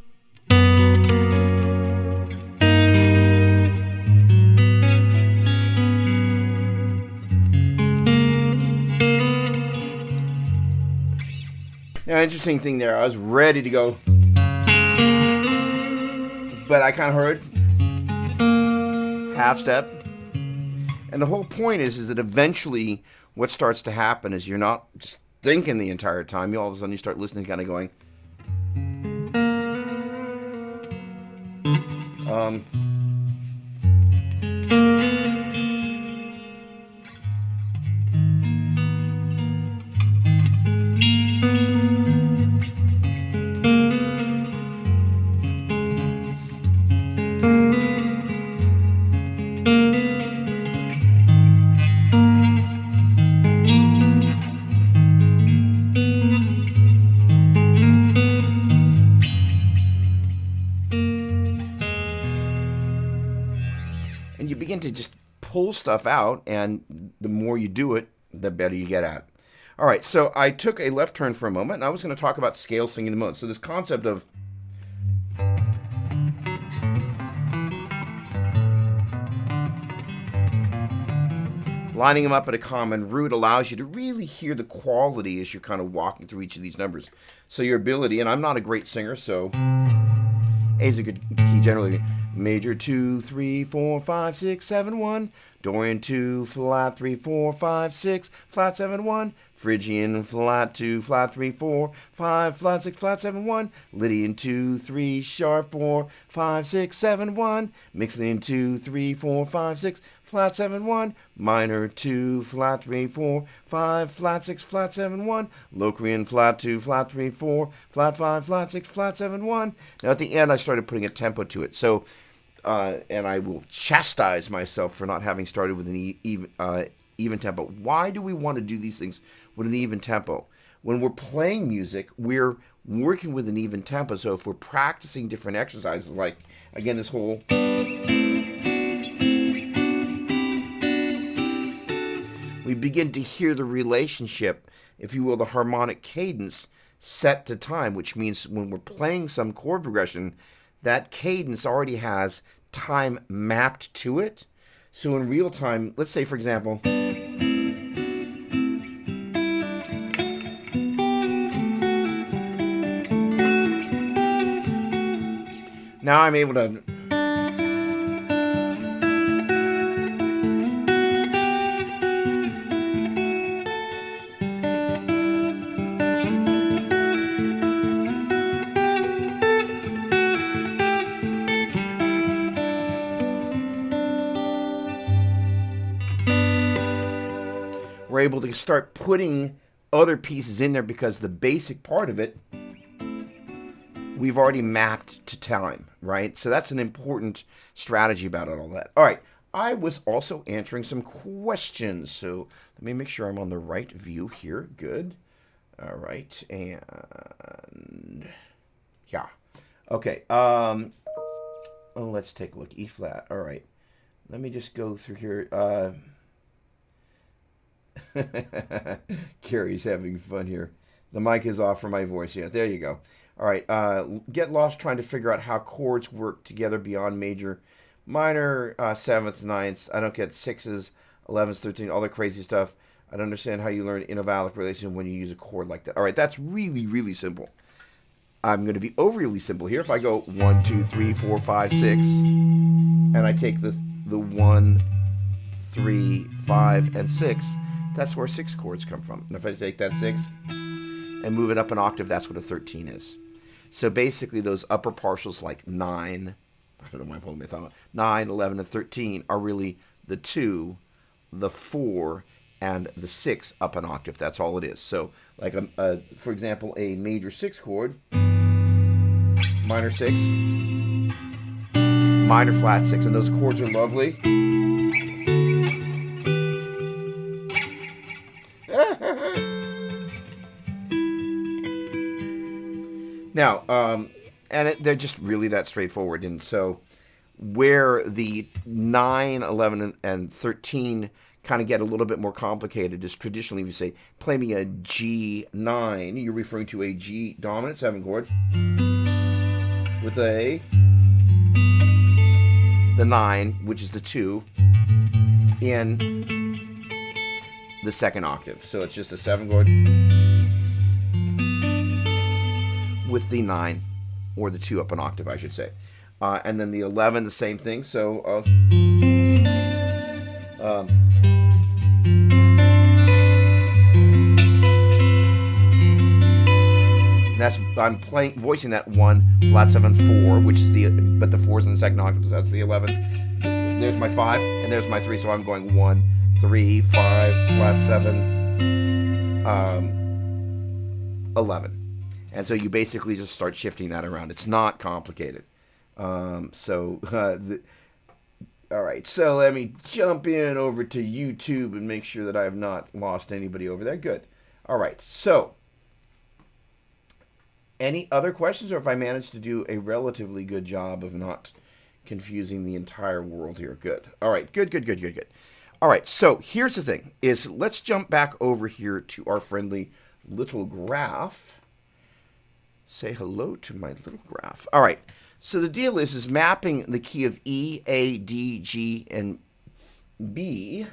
Now, interesting thing there, I was ready to go, but I kind of heard half step. And the whole point is that eventually what starts to happen is you're not just thinking the entire time. You all of a sudden you start listening, kind of going, and you begin to just pull stuff out, and the more you do it, the better you get at it. All right, so I took a left turn for a moment, and I was going to talk about scale singing the modes. So this concept of lining them up at a common root allows you to really hear the quality as you're kind of walking through each of these numbers. So your ability, and I'm not a great singer, so A is a good key generally. Major 2, 3, 4, 5, 6, 7, 1. Dorian 2, flat 3, 4, 5, 6, flat 7, 1. Phrygian flat 2, flat 3, 4, 5, flat 6, flat 7, 1. Lydian 2, 3, sharp 4, 5, 6, 7, 1. Mixolydian 2, 3, 4, 5, 6, flat 7, 1. Minor 2, flat 3, 4, 5, flat 6, flat 7, 1. Locrian flat 2, flat 3, 4, flat 5, flat 6, flat 7, 1. Now at the end I started putting a tempo to it. So and I will chastise myself for not having started with an even tempo. Why do we want to do these things with an even tempo? When we're playing music, we're working with an even tempo. So if we're practicing different exercises, like, again, this whole... we begin to hear the relationship, if you will, the harmonic cadence set to time, which means when we're playing some chord progression, that cadence already has time mapped to it. So in real time, let's say, for example, Now I'm able to... We're able to start putting other pieces in there because the basic part of it we've already mapped to time, right? So that's an important strategy about it, all that. All right, I was also answering some questions, so let me make sure I'm on the right view here. Good. All right, and yeah. Okay, let's take a look. E flat. All right, let me just go through here. Carrie's having fun here. The mic is off for my voice. Yeah, there you go. All right, get lost trying to figure out how chords work together beyond major, minor, sevenths, ninths. I don't get sixes, 11s, 13, all the crazy stuff. I don't understand how you learn intervallic relation when you use a chord like that. All right, that's really, really simple. I'm going to be overly simple here. If I go 1, 2, 3, 4, 5, 6, and I take the 1, 3, 5, and 6, that's where 6 chords come from. And if I take that 6 and move it up an octave, that's what a 13 is. So basically those upper partials like 9, I don't know why I'm holding my thumb up, 9, 11, and 13 are really the 2, the 4, and the 6 up an octave. That's all it is. So like, for example, a major 6 chord, minor 6, minor flat 6, and those chords are lovely. Now, they're just really that straightforward. And so where the 9, 11, and 13 kind of get a little bit more complicated is traditionally if you say, play me a G9, you're referring to a G dominant 7 chord with the 9, which is the 2, in the second octave. So it's just a 7 chord with the 9, or the 2 up an octave, I should say. And then the 11, the same thing. So that's, I'm voicing that 1, flat 7, 4, which is but the 4's in the second octave, so that's the 11. There's my 5, and there's my 3, so I'm going 1, 3, 5, flat 7, 11. And so you basically just start shifting that around. It's not complicated. All right, so let me jump in over to YouTube and make sure that I have not lost anybody over there. Good. All right, so any other questions, or if I managed to do a relatively good job of not confusing the entire world here? Good. All right, good. All right, so here's the thing, is let's jump back over here to our friendly little graph. Say hello to my little graph. All right, so the deal is mapping the key of E, A, D, G, and B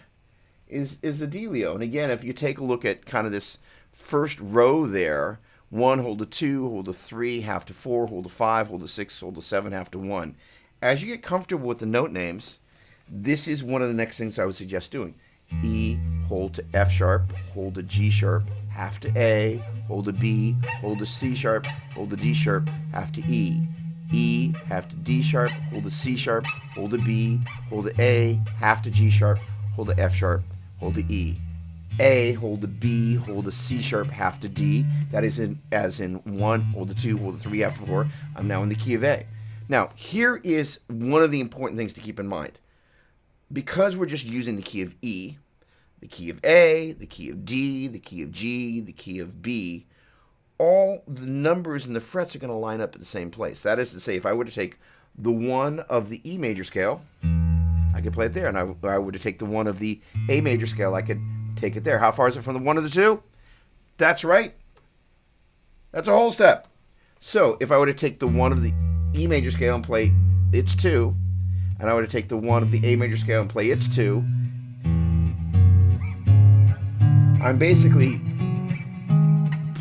is the dealio. And again, if you take a look at kind of this first row there, 1, hold a 2, hold a 3, half to 4, hold a 5, hold a 6, hold a 7, half to 1. As you get comfortable with the note names, this is one of the next things I would suggest doing. E, hold to F sharp, hold a G sharp, half to A, hold a B, hold a C sharp, hold a D sharp, half to E. E, half to D sharp, hold a C sharp, hold a B, hold a A, half to G sharp, hold a F sharp, hold a E. A, hold a B, hold a C sharp, half to D. That is as in 1, hold a 2, hold a 3, half to 4. I'm now in the key of A. Now, here is one of the important things to keep in mind. Because we're just using the key of E, the key of A, the key of D, the key of G, the key of B, all the numbers and the frets are going to line up at the same place. That is to say, if I were to take the 1 of the E major scale, I could play it there. And if I were to take the 1 of the A major scale, I could take it there. How far is it from the 1 of the 2? That's right. That's a whole step. So if I were to take the 1 of the E major scale and play its 2, and I were to take the 1 of the A major scale and play its 2, I'm basically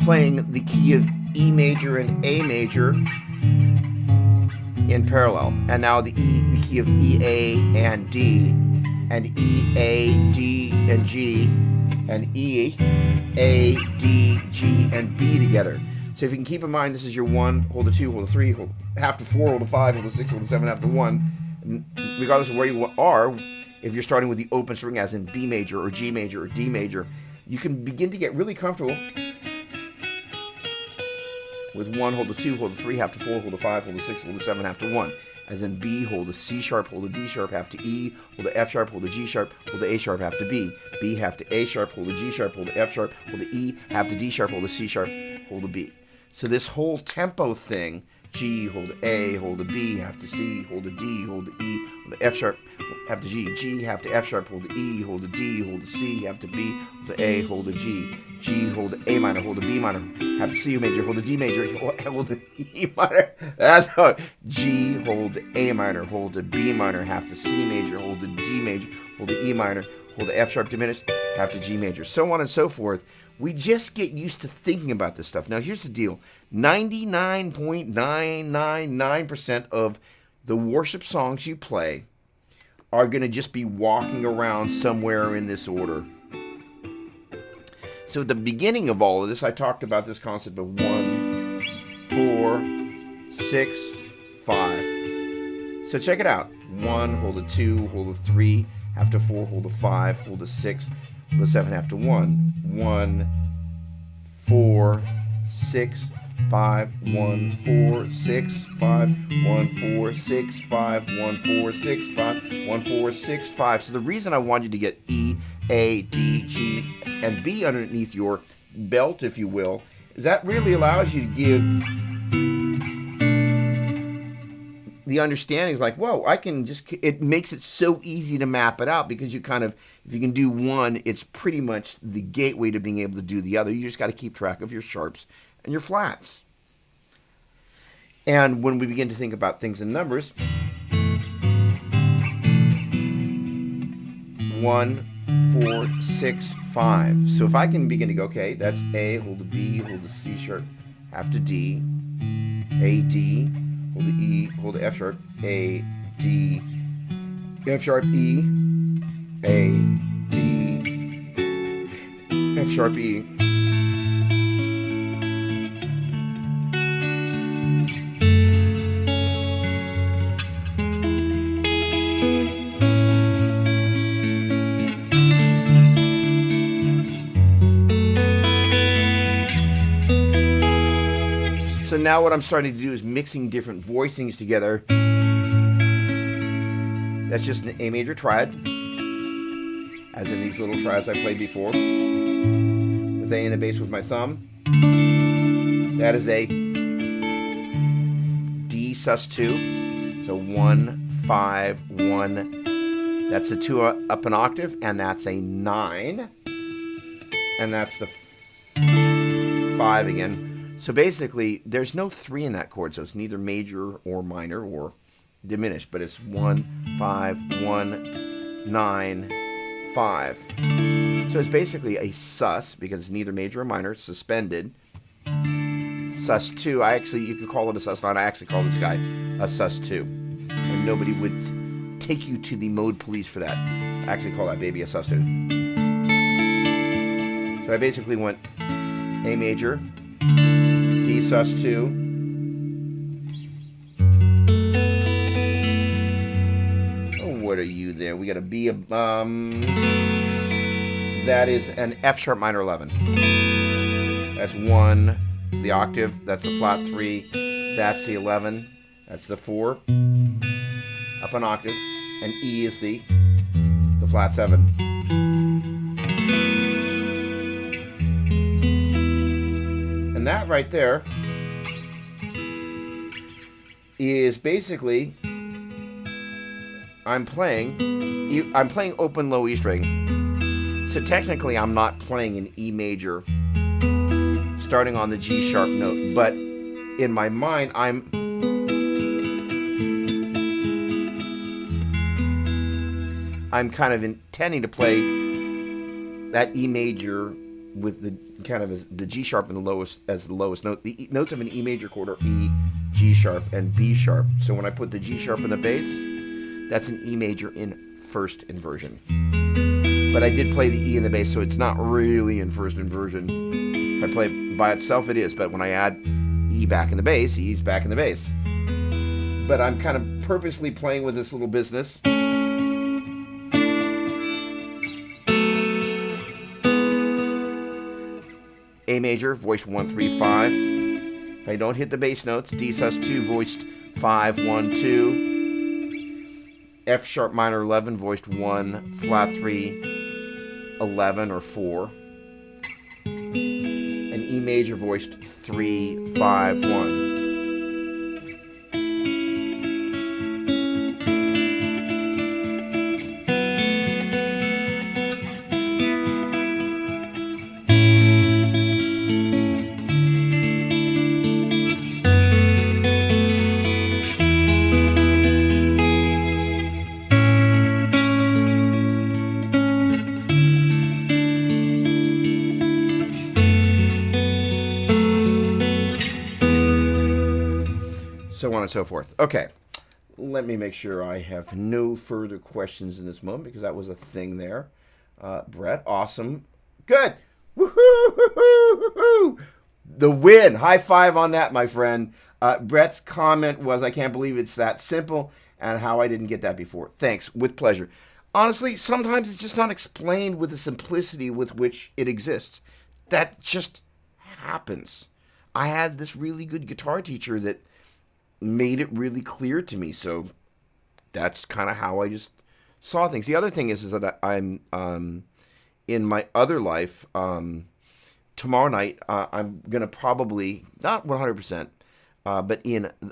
playing the key of E major and A major in in parallel. And now the key of E, A, and D, and E, A, D, and G, and E, A, D, G, and B together. So if you can keep in mind, this is your 1, hold a 2, hold a 3, hold half to 4, hold a 5, hold a 6, hold a 7, half to 1. Regardless of where you are, if you're starting with the open string, as in B major or G major or D major, you can begin to get really comfortable with 1, hold a 2, hold a 3, half to 4, hold a 5, hold a 6, hold a 7, half to 1. As in B, hold a C sharp, hold a D sharp, half to E, hold a F sharp, hold a G sharp, hold a A sharp, half to B. B, half to A sharp, hold a G sharp, hold a F sharp, hold a E, half to D sharp, hold a C sharp, hold a B. So this whole tempo thing, G, hold A, hold a B, half to C, hold a D, hold a E, hold a F sharp, half to G, G, half to F sharp, hold a E, hold a D, hold a C, half to B, hold a A, hold a G, G, hold a A minor, hold a B minor, half to C major, hold a D major, hold a E minor, that's how, G, hold A minor, hold a B minor, half to C major, hold a D major, hold a E minor, hold a F sharp diminished, half to G major, so on and so forth. We just get used to thinking about this stuff. Now, here's the deal. 99.999% of the worship songs you play are going to just be walking around somewhere in this order. So at the beginning of all of this, I talked about this concept of 1, 4, 6, 5. So check it out. 1, hold a 2, hold a 3, half to 4, hold a 5, hold a 6, hold a 7, half to 1. 1, 4, 6, 5, 1, 4, 6, 5, 1, 4, 6, 5, 1, 4, 6, 5, 1, 4, 6, 5. So the reason I wanted you to get E, A, D, G, and B underneath your belt, if you will, is that really allows you to give the understanding is like, whoa, I can just, it makes it so easy to map it out because you kind of, if you can do one, it's pretty much the gateway to being able to do the other. You just got to keep track of your sharps and your flats. And when we begin to think about things in numbers, 1, 4, 6, 5. So if I can begin to go, okay, that's A, hold the B, hold the C sharp, half to D, A, D, hold the E, hold the F sharp, A, D, F sharp, E, A, D, F sharp, E. So now what I'm starting to do is mixing different voicings together. That's just an A major triad, as in these little triads I played before, with A in the bass with my thumb. That is a D sus2, so 1, 5, 1. That's a 2 up an octave, and that's a 9, and that's the 5 again. So basically, there's no 3 in that chord, so it's neither major or minor or diminished, but it's 1, 5, 1, 9, 5. So it's basically a sus, because it's neither major or minor, it's suspended. Sus2, you could call it a sus9, I actually call this guy a sus2. And nobody would take you to the mode police for that. I actually call that baby a sus2. So I basically went A major, D sus2, oh, what are you there? We got a B, that is an F sharp minor 11. That's 1, the octave, that's the flat 3, that's the 11, that's the 4, up an octave, and E is the flat 7. And that right there is basically I'm playing open low E string. So technically I'm not playing an E major starting on the G sharp note, but in my mind I'm kind of intending to play that E major with the kind of as the G sharp in the lowest as the lowest note. The notes of an E major chord are E, G sharp, and B sharp. So when I put the G sharp in the bass, that's an E major in first inversion. But I did play the E in the bass, so it's not really in first inversion. If I play it by itself, it is. But when I add E back in the bass, E's back in the bass. But I'm kind of purposely playing with this little business. A major, voiced 1, 3, 5. If I don't hit the bass notes, D sus2, voiced 5, 1, 2. F sharp minor 11, voiced 1, flat 3, 11 or 4. And E major, voiced 3, 5, 1. So on and so forth. Okay, let me make sure I have no further questions in this moment because that was a thing there. Brett, awesome. Good. Woohoo! The win. High five on that, my friend. Brett's comment was, I can't believe it's that simple and how I didn't get that before. Thanks. With pleasure. Honestly, sometimes it's just not explained with the simplicity with which it exists. That just happens. I had this really good guitar teacher that made it really clear to me. So that's kind of how I just saw things. The other thing is that I'm in my other life, tomorrow night, I'm going to probably, not 100%, but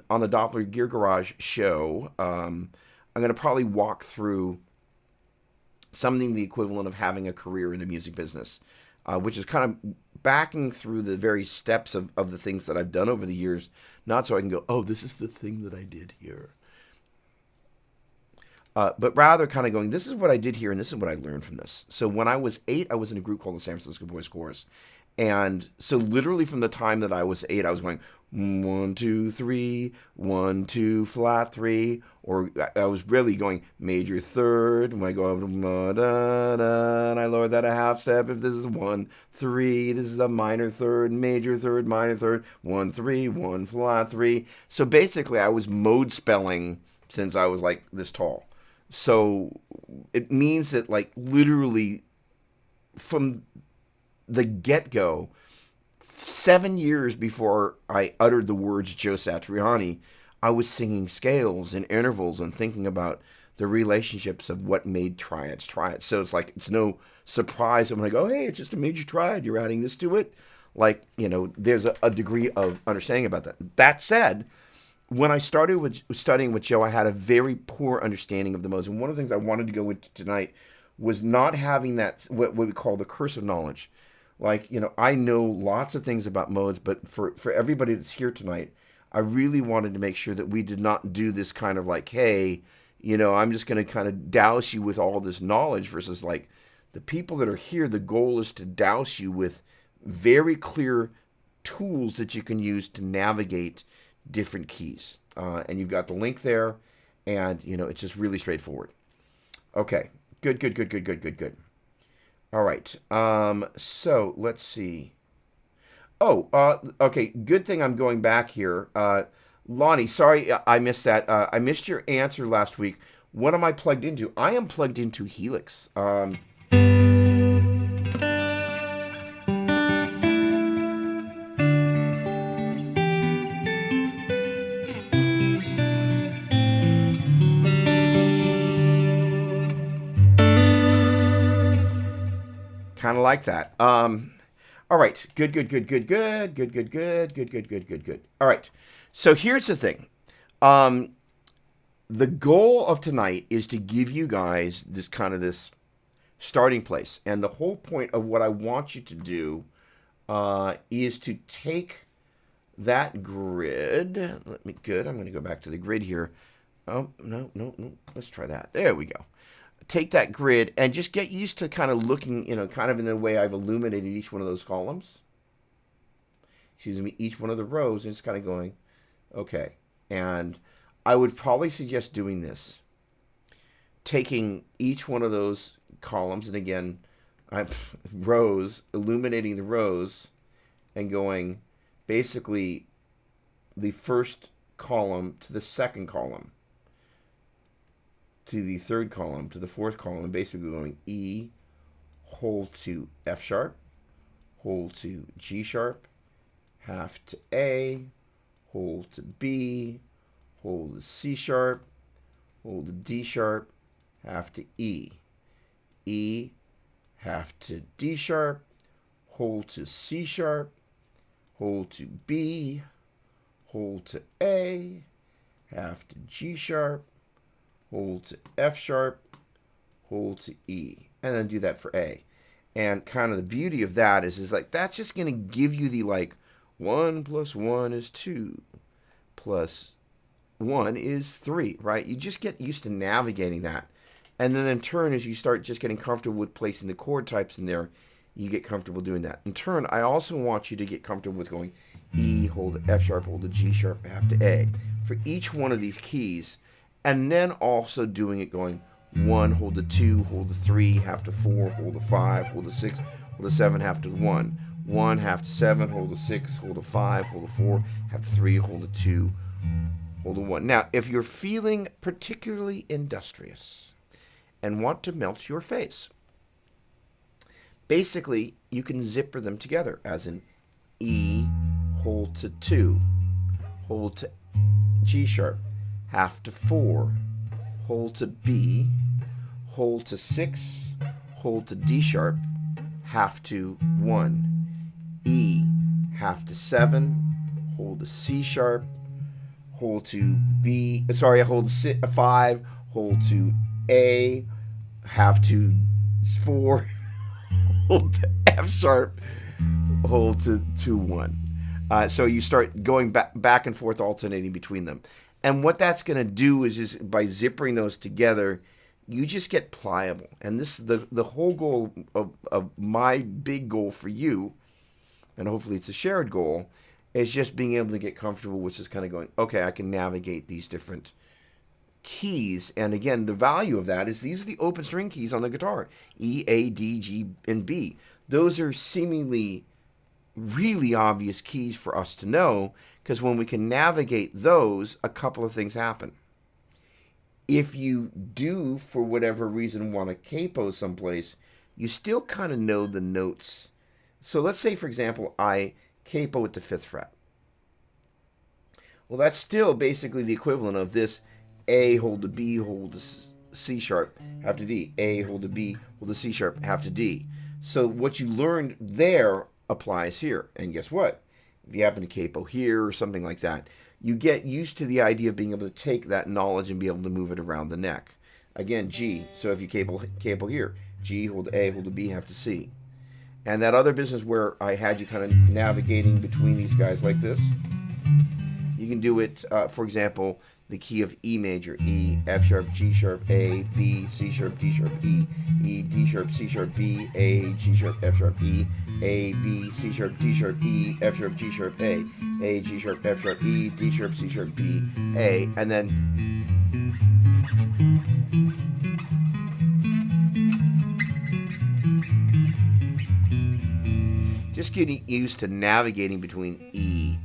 on the Doppler Gear Garage show, I'm going to probably walk through something the equivalent of having a career in the music business, which is kind of backing through the various steps of the things that I've done over the years, not so I can go, oh, this is the thing that I did here. But rather kind of going, this is what I did here, and this is what I learned from this. So when I was 8, I was in a group called the San Francisco Boys Chorus. And so literally from the time that I was 8, I was going 1, 2, 3, 1, 2, flat 3, or I was really going major third. When I go up to da, da, and I lower that a half step. If this is 1, 3, this is a minor third, major third, minor third, 1, 3, 1, flat 3. So basically I was mode spelling since I was like this tall. So it means that like literally from the get-go, 7 years before I uttered the words Joe Satriani, I was singing scales and intervals and thinking about the relationships of what made triads triads. So it's like, it's no surprise that when I go, hey, it's just a major triad, you're adding this to it. Like, you know, there's a degree of understanding about that. That said, when I started studying with Joe, I had a very poor understanding of the modes. And one of the things I wanted to go into tonight was not having that, what we call the curse of knowledge. Like, you know, I know lots of things about modes, but for everybody that's here tonight, I really wanted to make sure that we did not do this kind of like, hey, you know, I'm just going to kind of douse you with all this knowledge versus like the people that are here, the goal is to douse you with very clear tools that you can use to navigate different keys. And you've got the link there, and, you know, it's just really straightforward. Okay, good. All right, so let's see. Oh, okay, good thing I'm going back here. Lonnie, sorry I missed that. I missed your answer last week. What am I plugged into? I am plugged into Helix. Kind of like that. All right. Good. All right. So here's the thing. The goal of tonight is to give you guys this kind of this starting place. And the whole point of what I want you to do is to take that grid. Good. I'm going to go back to the grid here. Oh, no. Let's try that. There we go. Take that grid and just get used to kind of looking, you know, kind of in the way I've illuminated each one of those columns. Excuse me, each one of the rows, and just kind of going, Okay. And I would probably suggest doing this. Taking each one of those columns, and again, rows, illuminating the rows, and going basically the first column to the second column, to the third column, to the fourth column, and basically going E, whole to F sharp, whole to G sharp, half to A, whole to B, whole to C sharp, whole to D sharp, half to E, E, half to D sharp, whole to C sharp, whole to B, whole to A, half to G sharp, whole to F sharp, whole to E, and then do that for A. And kind of the beauty of that is like that's just going to give you the like 1 plus 1 is 2 plus 1 is 3, right? You just get used to navigating that. And then in turn, as you start just getting comfortable with placing the chord types in there, you get comfortable doing that. In turn, I also want you to get comfortable with going E, hold to F sharp, hold to G sharp, half to A for each one of these keys. And then also doing it going 1, hold to 2, hold to 3, half to 4, hold to 5, hold to 6, hold to 7, half to 1. 1, half to 7, hold to 6, hold to 5, hold to 4, half to 3, hold to 2, hold to 1. Now, if you're feeling particularly industrious and want to melt your face, basically, you can zipper them together, as in E, hold to 2, hold to G sharp, half to 4, hold to B, hold to 6, hold to D sharp, half to 1, E, half to 7, hold to C sharp, hold to B, sorry, hold to 5, hold to A, half to 4, hold to F sharp, hold to 1. So you start going back and forth, alternating between them. And what that's going to do is just by zippering those together, you just get pliable. And this the whole goal of my big goal for you, and hopefully it's a shared goal, is just being able to get comfortable with just kind of going, okay, I can navigate these different keys. And again, the value of that is these are the open string keys on the guitar: E, A, D, G, and B. Those are seemingly really obvious keys for us to know, because when we can navigate those, a couple of things happen. If you do, for whatever reason, want to capo someplace, you still kind of know the notes. So let's say, for example, I capo at the 5th fret. Well, that's still basically the equivalent of this A, hold to B, hold to C sharp, half to D. A, hold to B, hold to C sharp, half to D. So what you learned there applies here. And guess what? If you happen to capo here or something like that, you get used to the idea of being able to take that knowledge and be able to move it around the neck. Again, G. So if you capo here, G, hold to A, hold to B, half to C. And that other business where I had you kind of navigating between these guys like this, you can do it, for example, the key of E major: E, F sharp, G sharp, A, B, C sharp, D sharp, E, E, D sharp, C sharp, B, A, G sharp, F sharp, E, A, B, C sharp, D sharp, E, F sharp, G sharp, A, G sharp, F sharp, E, D sharp, C sharp, B, A, and then just getting used to navigating between E,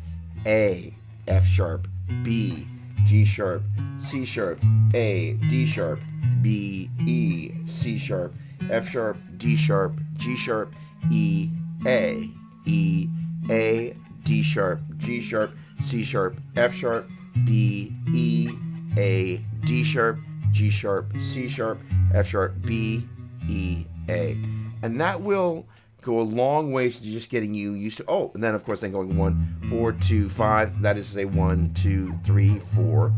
A, F sharp, B, G sharp, C sharp, A, D sharp, B, E, C sharp, F sharp, D sharp, G sharp, E, A, D sharp, G sharp, C sharp, F sharp, B, E, A, D sharp, G sharp, C sharp, F sharp, B, E, A. And that will go a long way to just getting you used to, oh, and then of course then going 1, 4, 2, 5, that is to say 1, 2, 3, 4.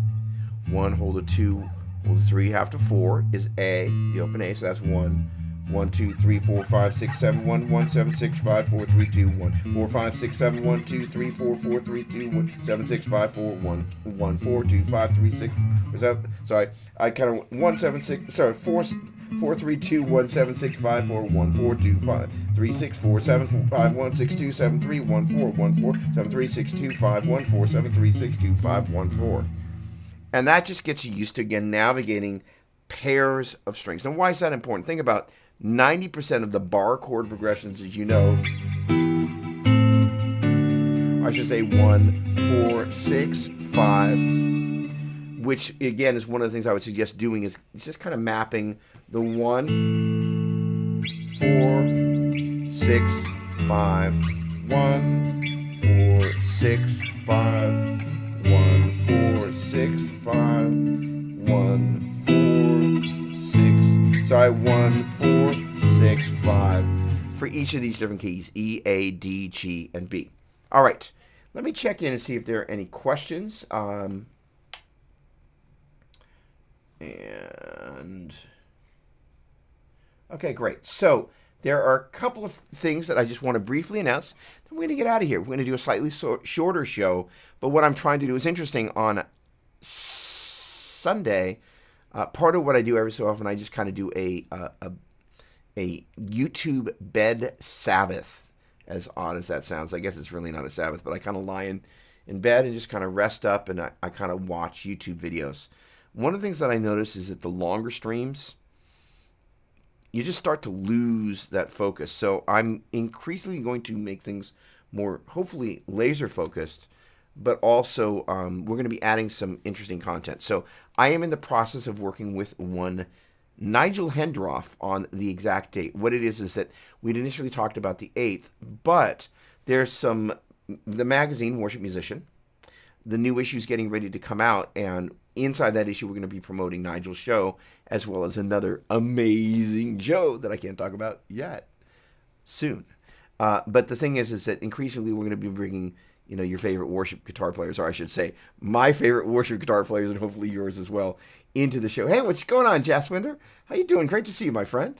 1, hold a 2, hold a 3, half to 4 is A, the open A, so that's 1, 1, 2, 3, 4, 5, 6, 7, 1, 1, 7, 6, 5, 4, 3, 2, 1, 4, 5, 6, 7, 1, 2, 3, 4, 4, 3, 2, 1, 7, 6, 5, 4, 1, 1, 4, 2, 5, 3, 6, sorry, I kind of, 1, 7, 6, sorry, 4, 432-176-541425364751425364745147362514 And that just gets you used to, again, navigating pairs of strings. Now, why is that important? Think about 90% of the bar chord progressions, as you know, I should say 1, 4, 6, 5, which again is one of the things I would suggest doing is just kind of mapping the 1, 4, 6, 5, 1, 4, 6, 5, 1, 4, 6, 5, 1, 4, 6, sorry, 1, 4, 6, 5 for each of these different keys, E, A, D, G, and B. All right, let me check in and see if there are any questions. Okay, great. So there are a couple of things that I just want to briefly announce. Then we're going to get out of here. We're going to do a slightly shorter show, but what I'm trying to do is interesting. On Sunday, part of what I do every so often, I just kind of do a YouTube bed Sabbath. As odd as that sounds, I guess it's really not a Sabbath, but I kind of lie in bed and just kind of rest up, and I kind of watch YouTube videos. One of the things that I notice is that the longer streams, you just start to lose that focus. So I'm increasingly going to make things more, hopefully, laser focused, but also we're going to be adding some interesting content. So I am in the process of working with one Nigel Hendroff on the exact date. What it is that we'd initially talked about the 8th, but there's the magazine, Worship Musician, the new issue is getting ready to come out, and inside that issue we're going to be promoting Nigel's show, as well as another amazing show that I can't talk about yet, soon. But the thing is that increasingly we're going to be bringing, your favorite worship guitar players, or I should say, my favorite worship guitar players, and hopefully yours as well, into the show. Hey, what's going on, Jaswinder? How you doing? Great to see you, my friend.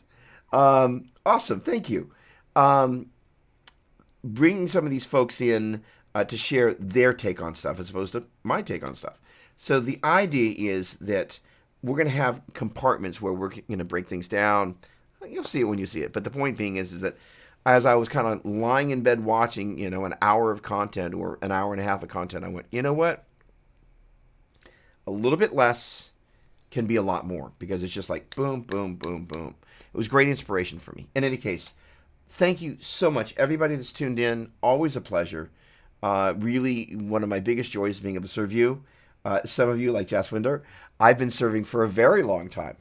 Awesome, thank you. Bringing some of these folks in to share their take on stuff as opposed to my take on stuff. So the idea is that we're going to have compartments where we're going to break things down. You'll see it when you see it. But the point being is that as I was kind of lying in bed watching, an hour of content or an hour and a half of content, I went, you know what? A little bit less can be a lot more, because it's just like boom, boom, boom, boom. It was great inspiration for me. In any case, thank you so much, everybody that's tuned in. Always a pleasure. Really, one of my biggest joys is being able to serve you. Some of you, like Jaswinder, I've been serving for a very long time,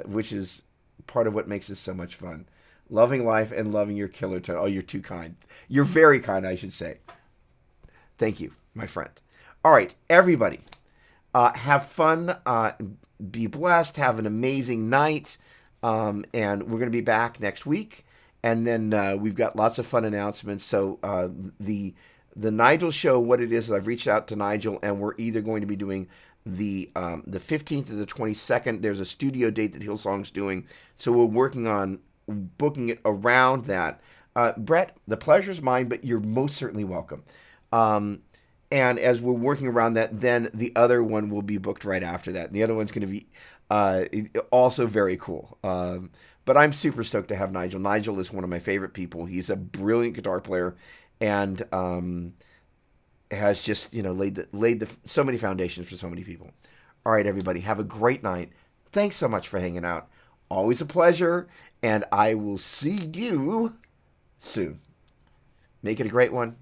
which is part of what makes this so much fun. Loving life and loving your killer tone. Oh, you're too kind. You're very kind, I should say. Thank you, my friend. All right, everybody, have fun. Be blessed. Have an amazing night. And we're going to be back next week. And then we've got lots of fun announcements. So the Nigel show, what it is I've reached out to Nigel, and we're either going to be doing the 15th or the 22nd. There's a studio date that Hillsong's doing. So we're working on booking it around that. Brett, the pleasure's mine, but you're most certainly welcome. And as we're working around that, then the other one will be booked right after that. And the other one's going to be also very cool. But I'm super stoked to have Nigel. Nigel is one of my favorite people. He's a brilliant guitar player, and has just laid so many foundations for so many people. All right, everybody, have a great night. Thanks so much for hanging out. Always a pleasure, and I will see you soon. Make it a great one.